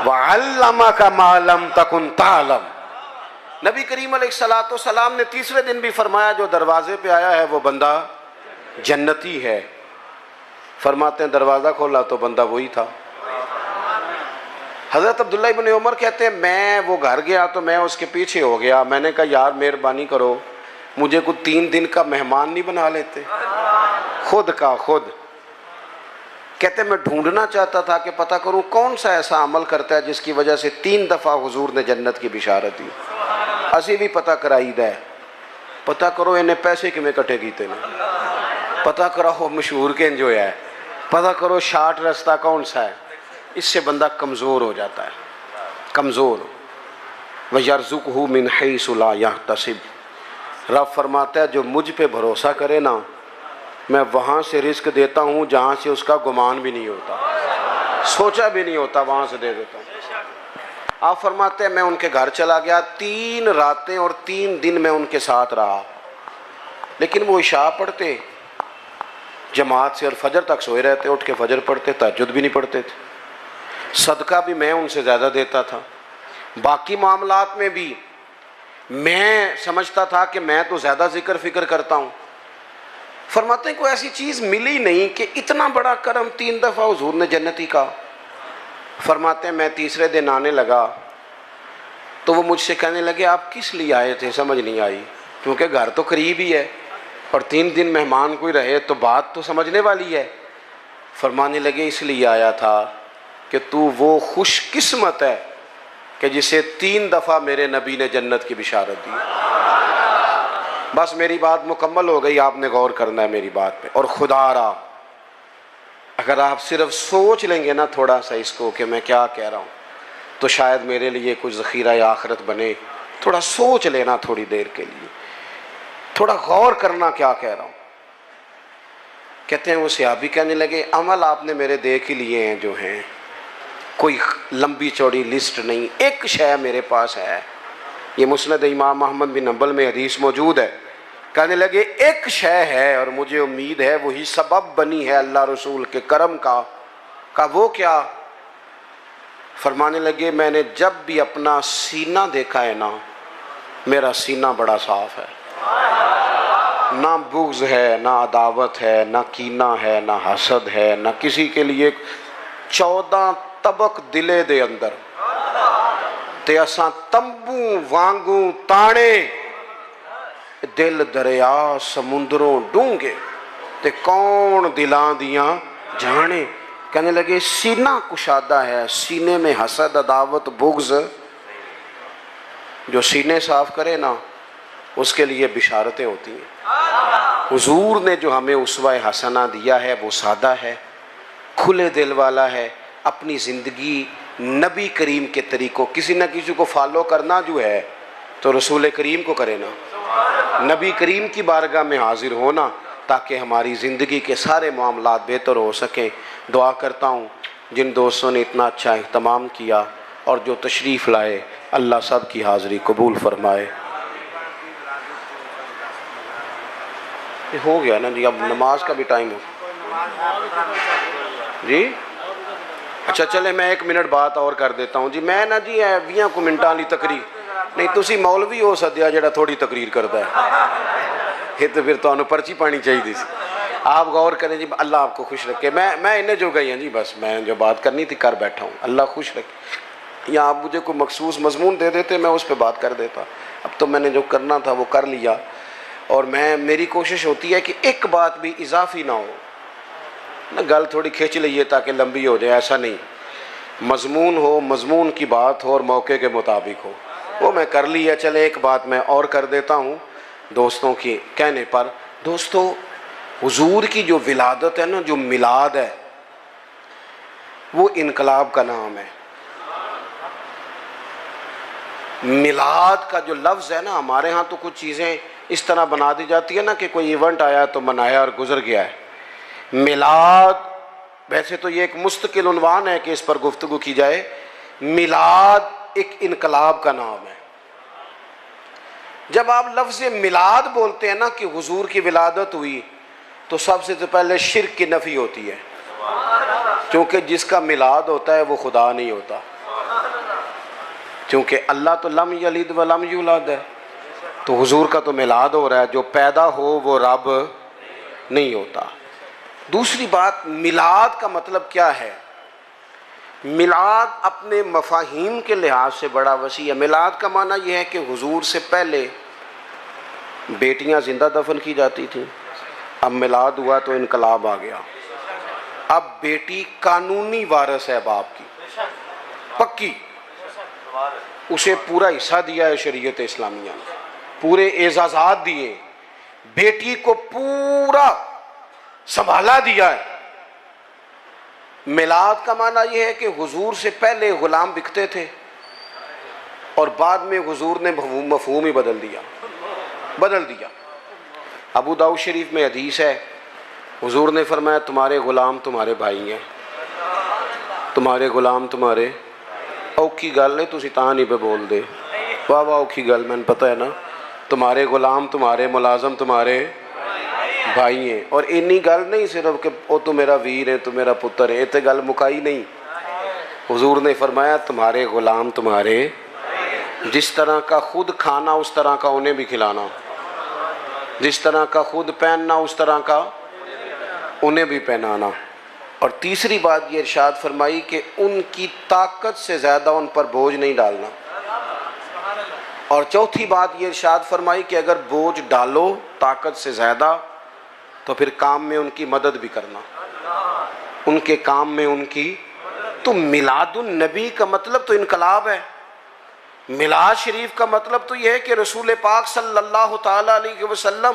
وَعَلَّمَكَ مَا لَمْ تَكُنْ تَعْلَمْ۔ نبی کریم علیہ السلام نے تیسرے دن بھی فرمایا جو دروازے پہ آیا ہے وہ بندہ جنتی ہے۔ فرماتے ہیں دروازہ کھولا تو بندہ وہی تھا۔ حضرت عبداللہ ابن عمر کہتے ہیں میں وہ گھر گیا تو میں اس کے پیچھے ہو گیا، میں نے کہا یار مہربانی کرو مجھے کوئی 3 دن کا مہمان نہیں بنا لیتے، خود کا خود۔ کہتے ہیں میں ڈھونڈنا چاہتا تھا کہ پتہ کروں کون سا ایسا عمل کرتا ہے جس کی وجہ سے 3 دفعہ حضور نے جنت کی بشارت دی۔ اسی بھی پتہ کرائی دے، پتہ کرو انہیں پیسے کمیں کٹے کیتے نے، پتہ کرو مشہور کے جو ہے، پتہ کرو شارٹ رستہ کون سا ہے۔ اس سے بندہ کمزور ہو جاتا ہے، کمزور۔ وَيَرْزُقْهُ مِنْ حَيْثُ لَا يَحْتَسِبُ۔ رب فرماتا ہے جو مجھ پہ بھروسہ کرے نا میں وہاں سے رزق دیتا ہوں جہاں سے اس کا گمان بھی نہیں ہوتا، سوچا بھی نہیں ہوتا، وہاں سے دے دیتا ہوں۔ آپ فرماتے ہیں میں ان کے گھر چلا گیا، 3 راتیں اور 3 دن میں ان کے ساتھ رہا، لیکن وہ عشاء پڑھتے جماعت سے اور فجر تک سوئے رہتے، اٹھ کے فجر پڑھتے، تہجد بھی نہیں پڑھتے تھے، صدقہ بھی میں ان سے زیادہ دیتا تھا، باقی معاملات میں بھی میں سمجھتا تھا کہ میں تو زیادہ ذکر فکر کرتا ہوں۔ فرماتے ہیں کوئی ایسی چیز ملی نہیں کہ اتنا بڑا کرم 3 دفعہ حضور نے جنتی کا۔ فرماتے ہیں میں تیسرے دن آنے لگا تو وہ مجھ سے کہنے لگے آپ کس لیے آئے تھے، سمجھ نہیں آئی، کیونکہ گھر تو قریب ہی ہے اور 3 دن مہمان کوئی رہے تو بات تو سمجھنے والی ہے۔ فرمانے لگے اس لیے آیا تھا کہ تو وہ خوش قسمت ہے کہ جسے 3 دفعہ میرے نبی نے جنت کی بشارت دی۔ بس میری بات مکمل ہو گئی، آپ نے غور کرنا ہے میری بات پہ۔ اور خدا را اگر آپ صرف سوچ لیں گے نا تھوڑا سا اس کو کہ میں کیا کہہ رہا ہوں تو شاید میرے لیے کچھ ذخیرہ آخرت بنے۔ تھوڑا سوچ لینا تھوڑی دیر کے لیے، تھوڑا غور کرنا کیا کہہ رہا ہوں۔ کہتے ہیں وہ صحابی کہنے لگے عمل آپ نے میرے دیکھ ہی لیے ہیں جو ہیں، کوئی لمبی چوڑی لسٹ نہیں، ایک شے میرے پاس ہے، یہ مسند امام احمد بن حنبل میں حدیث موجود ہے۔ کہنے لگے ایک شے ہے اور مجھے امید ہے وہی سبب بنی ہے اللہ رسول کے کرم کا۔ کہا وہ کیا؟ فرمانے لگے میں نے جب بھی اپنا سینہ دیکھا ہے نا میرا سینہ بڑا صاف ہے، نہ بغض ہے، نہ عداوت ہے، نہ کینہ ہے، نہ حسد ہے، نہ کسی کے لیے 14 طبق دلے دے اندر تے اساں تمبو وانگوں تانے دل دریا سمندروں ڈونگے تے کون دلاں دیاں جانے۔ کہنے لگے سینہ کشادہ ہے، سینے میں حسد عداوت بغض، جو سینے صاف کرے نا اس کے لیے بشارتیں ہوتی ہیں۔ حضور نے جو ہمیں اسوہ حسنہ دیا ہے وہ سادہ ہے، کھلے دل والا ہے، اپنی زندگی نبی کریم کے طریقوں، کسی نہ کسی کو فالو کرنا جو ہے تو رسول کریم کو کرے نا، نبی کریم کی بارگاہ میں حاضر ہونا تاکہ ہماری زندگی کے سارے معاملات بہتر ہو سکیں۔ دعا کرتا ہوں جن دوستوں نے اتنا اچھا اہتمام کیا اور جو تشریف لائے اللہ سب کی حاضری قبول فرمائے۔ ہو گیا نا جی، اب نماز کا بھی ٹائم ہو جی۔ اچھا چلے میں 1 منٹ بات اور کر دیتا ہوں جی۔ میں نا جی 20 منٹاں والی تقریر نہیں، تسی مولوی ہو سدیا جڑا تھوڑی تقریر کرتا ہے، یہ تو پھر تمہیں پرچی پانی چاہیے سی۔ آپ غور کریں جی، اللہ آپ کو خوش رکھے۔ میں انہیں جو گئی ہیں جی، بس میں جو بات کرنی تھی کر بیٹھا ہوں، اللہ خوش رکھے۔ یا آپ مجھے کوئی مخصوص مضمون دے دیتے میں اس پہ بات کر دیتا. اب تو میں نے جو کرنا تھا وہ کر لیا، اور میری کوشش ہوتی ہے کہ ایک بات بھی اضافی نہ ہو، نہ گل تھوڑی کھینچ لئیے تاکہ لمبی ہو جائے، ایسا نہیں. مضمون ہو، مضمون کی بات ہو اور موقع کے مطابق ہو. وہ میں کر لیا. چلے ایک بات میں اور کر دیتا ہوں دوستوں کی کہنے پر. دوستو، حضور کی جو ولادت ہے نا، جو میلاد ہے، وہ انقلاب کا نام ہے. میلاد کا جو لفظ ہے نا، ہمارے ہاں تو کچھ چیزیں اس طرح بنا دی جاتی ہے نا کہ کوئی ایونٹ آیا تو منایا اور گزر گیا ہے. میلاد ویسے تو یہ ایک مستقل عنوان ہے کہ اس پر گفتگو کی جائے. میلاد ایک انقلاب کا نام ہے. جب آپ لفظ میلاد بولتے ہیں نا کہ حضور کی ولادت ہوئی، تو سب سے پہلے شرک کی نفی ہوتی ہے، کیونکہ جس کا میلاد ہوتا ہے وہ خدا نہیں ہوتا. کیونکہ اللہ تو لم یلد ولم یولد ہے، تو حضور کا تو میلاد ہو رہا ہے. جو پیدا ہو وہ رب نہیں ہوتا. دوسری بات، میلاد کا مطلب کیا ہے؟ میلاد اپنے مفاہیم کے لحاظ سے بڑا وسیع ہے. میلاد کا معنی یہ ہے کہ حضور سے پہلے بیٹیاں زندہ دفن کی جاتی تھیں، اب میلاد ہوا تو انقلاب آ گیا. اب بیٹی قانونی وارث ہے باپ کی، پکی. اسے پورا حصہ دیا ہے شریعت اسلامیہ نے، پورے اعزازات دیے، بیٹی کو پورا سنبھالا دیا ہے. میلاد کا معنی یہ ہے کہ حضور سے پہلے غلام بکتے تھے اور بعد میں حضور نے مفہوم ہی بدل دیا. ابو داؤد شریف میں حدیث ہے، حضور نے فرمایا تمہارے غلام تمہارے بھائی ہیں، تمہارے غلام تمہارے. اوکھی گل ہے، تسی تاں نہیں پہ بول دے. واہ واہ اوکھی گل، میں نے پتہ ہے نا. تمہارے غلام تمہارے ملازم تمہارے بھائی ہیں. اور انی گل نہیں صرف کہ او تو میرا ویر ہے، تو میرا پتر ہے، تے گل مکائی نہیں. حضور نے فرمایا تمہارے غلام تمہارے، جس طرح کا خود کھانا اس طرح کا انہیں بھی کھلانا، جس طرح کا خود پہننا اس طرح کا انہیں بھی پہنانا. اور تیسری بات یہ ارشاد فرمائی کہ ان کی طاقت سے زیادہ ان پر بوجھ نہیں ڈالنا. اور چوتھی بات یہ ارشاد فرمائی کہ اگر بوجھ ڈالو طاقت سے زیادہ تو پھر کام میں ان کی مدد بھی کرنا، ان کے کام میں ان کی. تو میلاد النبی کا مطلب تو انقلاب ہے. میلاد شریف کا مطلب تو یہ ہے کہ رسول پاک صلی اللہ تعالیٰ علیہ وسلم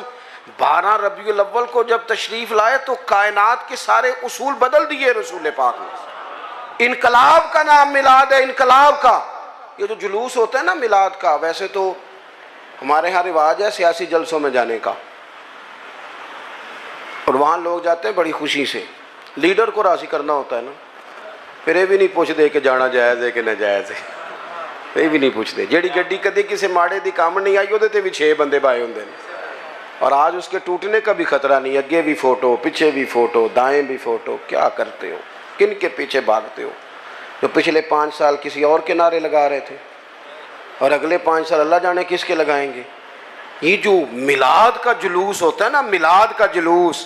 12 ربیع الاول کو جب تشریف لائے تو کائنات کے سارے اصول بدل دیے رسول پاک نے. انقلاب کا نام میلاد ہے، انقلاب کا. یہ جو جلوس ہوتا ہے نا میلاد کا، ویسے تو ہمارے ہاں رواج ہے سیاسی جلسوں میں جانے کا، اور وہاں لوگ جاتے ہیں بڑی خوشی سے، لیڈر کو راضی کرنا ہوتا ہے نا. پھر یہ بھی نہیں پوچھتے کہ جانا جائز ہے کہ ناجائز ہے، یہ بھی نہیں پوچھتے. جیڑی گڈی کدی کسی ماڑے دی کام نہیں آئی وہ بھی 6 بندے بائے ہوندے ہیں، اور آج اس کے ٹوٹنے کا بھی خطرہ نہیں. اگے بھی فوٹو، پیچھے بھی فوٹو، دائیں بھی فوٹو. کیا کرتے ہو؟ کن کے پیچھے بھاگتے ہو؟ جو پچھلے 5 سال کسی اور کے نعرے لگا رہے تھے اور اگلے 5 سال اللہ جانے کس کے لگائیں گے. یہ جو میلاد کا جلوس ہوتا ہے نا، میلاد کا جلوس،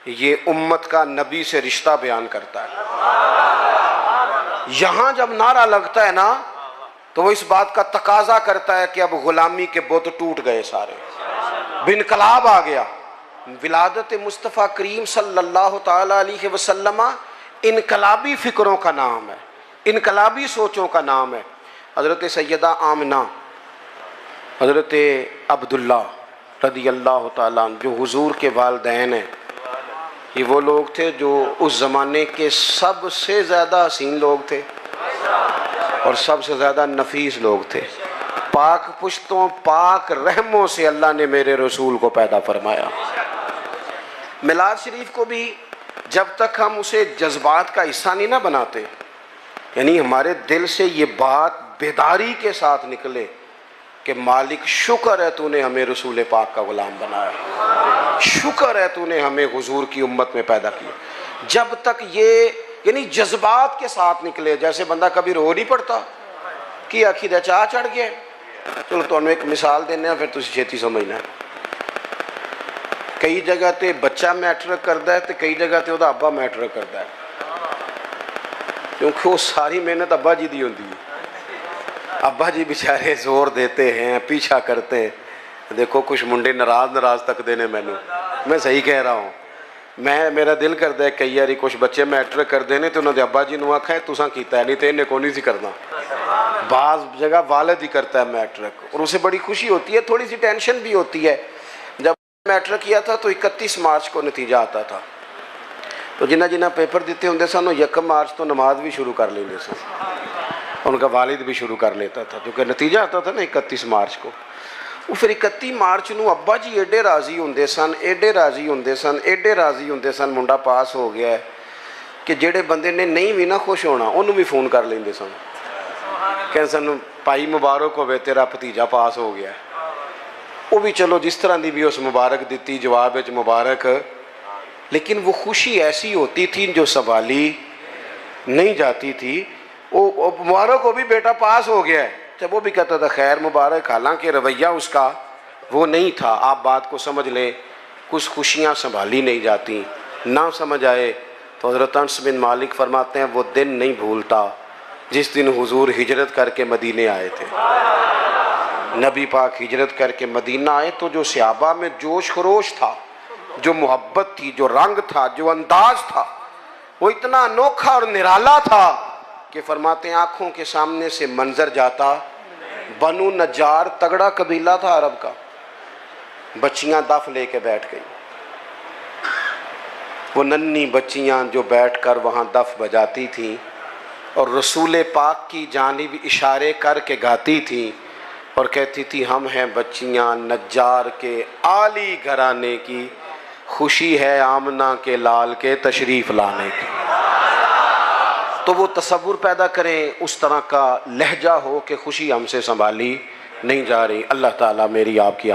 یہ امت کا نبی سے رشتہ بیان کرتا ہے. یہاں جب نعرہ لگتا ہے نا تو وہ اس بات کا تقاضا کرتا ہے کہ اب غلامی کے بت ٹوٹ گئے سارے، انقلاب آ گیا. ولادت مصطفیٰ کریم صلی اللہ تعالی علیہ وسلم انقلابی فکروں کا نام ہے، انقلابی سوچوں کا نام ہے. حضرت سیدہ آمنہ، حضرت عبداللہ رضی اللہ تعالیٰ عنہ جو حضور کے والدین ہیں، یہ وہ لوگ تھے جو اس زمانے کے سب سے زیادہ حسین لوگ تھے اور سب سے زیادہ نفیس لوگ تھے. پاک پشتوں، پاک رحموں سے اللہ نے میرے رسول کو پیدا فرمایا. میلاد شریف کو بھی جب تک ہم اسے جذبات کا حصہ نہیں نہ بناتے، یعنی ہمارے دل سے یہ بات بیداری کے ساتھ نکلے کہ مالک شکر ہے تو نے ہمیں رسول پاک کا غلام بنایا، شکر ہے تو نے ہمیں حضور کی امت میں پیدا کیا. جب تک یہ یعنی جذبات کے ساتھ نکلے، جیسے بندہ کبھی رو نہیں پڑتا کہ آخی دا چاہ چڑھ گیا. چلو تو ایک مثال دینے ہیں پھر تسی چھیتی سمجھنا ہے. کئی جگہ تے بچہ میٹر کرتا ہے تو کئی جگہ تے وہ ابا میٹر کرتا ہے. کیونکہ وہ ساری محنت ابا جی دی ہوتی ہے. ابا جی بیچارے زور دیتے ہیں, پیچھا کرتے ہیں. دیکھو کچھ منڈے ناراض تک دینے میں صحیح کہہ رہا ہوں. میرا دل کرتا ہے کئی باری کچھ بچے میٹرک کر دینے تو انہوں نے ابا جی نو آکھا ہے تساں کیتا ہے نہیں تو انہیں کون نہیں سی کرنا. بعض جگہ والد ہی کرتا ہے میٹرک, اور اسے بڑی خوشی ہوتی ہے, تھوڑی سی ٹینشن بھی ہوتی ہے. جب میٹرک کیا تھا تو 31 مارچ کو نتیجہ آتا تھا, تو جنہ پیپر دیتے ہوندے سن وہ 1 مارچ تو نماز بھی شروع کر لیندے سن, ان کا والد بھی شروع کر لیتا تھا کیونکہ نتیجہ آتا تھا نا 31 مارچ کو. وہ پھر 31 مارچ نو ابا جی ایڈے راضی ہوندے سن منڈا پاس ہو گیا ہے کہ جڑے بندے نے نہیں بھی نہ خوش ہونا انہوں بھی فون کر لیندے سن, کہ سن پائی مبارک ہوئے تیرا بھتیجا پاس ہو گیا ہے. وہ بھی چلو جس طرح دی بھی اس مبارک دیتی, جواب وچ مبارک, لیکن وہ خوشی ایسی ہوتی تھی جو سنبھالی نہیں جاتی تھی. وہ مبارک ہو بھی بیٹا پاس ہو گیا ہے, جب وہ بھی کہتا تھا خیر مبارک, حالانکہ رویہ اس کا وہ نہیں تھا. آپ بات کو سمجھ لیں, کچھ خوشیاں سنبھالی نہیں جاتی. نہ سمجھ آئے تو حضرت انس بن مالک فرماتے ہیں وہ دن نہیں بھولتا جس دن حضور ہجرت کر کے مدینے آئے تھے. نبی پاک ہجرت کر کے مدینہ آئے تو جو صحابہ میں جوش خروش تھا, جو محبت تھی, جو رنگ تھا, جو انداز تھا, وہ اتنا انوکھا اور نرالا تھا کہ فرماتے ہیں آنکھوں کے سامنے سے منظر جاتا. بنو نجار تگڑا قبیلہ تھا عرب کا, بچیاں دف لے کے بیٹھ گئیں. وہ ننھی بچیاں جو بیٹھ کر وہاں دف بجاتی تھیں اور رسول پاک کی جانب اشارے کر کے گاتی تھیں اور کہتی تھی ہم ہیں بچیاں نجار کے عالی گھرانے کی, خوشی ہے آمنہ کے لال کے تشریف لانے کی. تو وہ تصور پیدا کریں اس طرح کا لہجہ ہو کہ خوشی ہم سے سنبھالی نہیں جا رہی. اللہ تعالیٰ میری آپ کی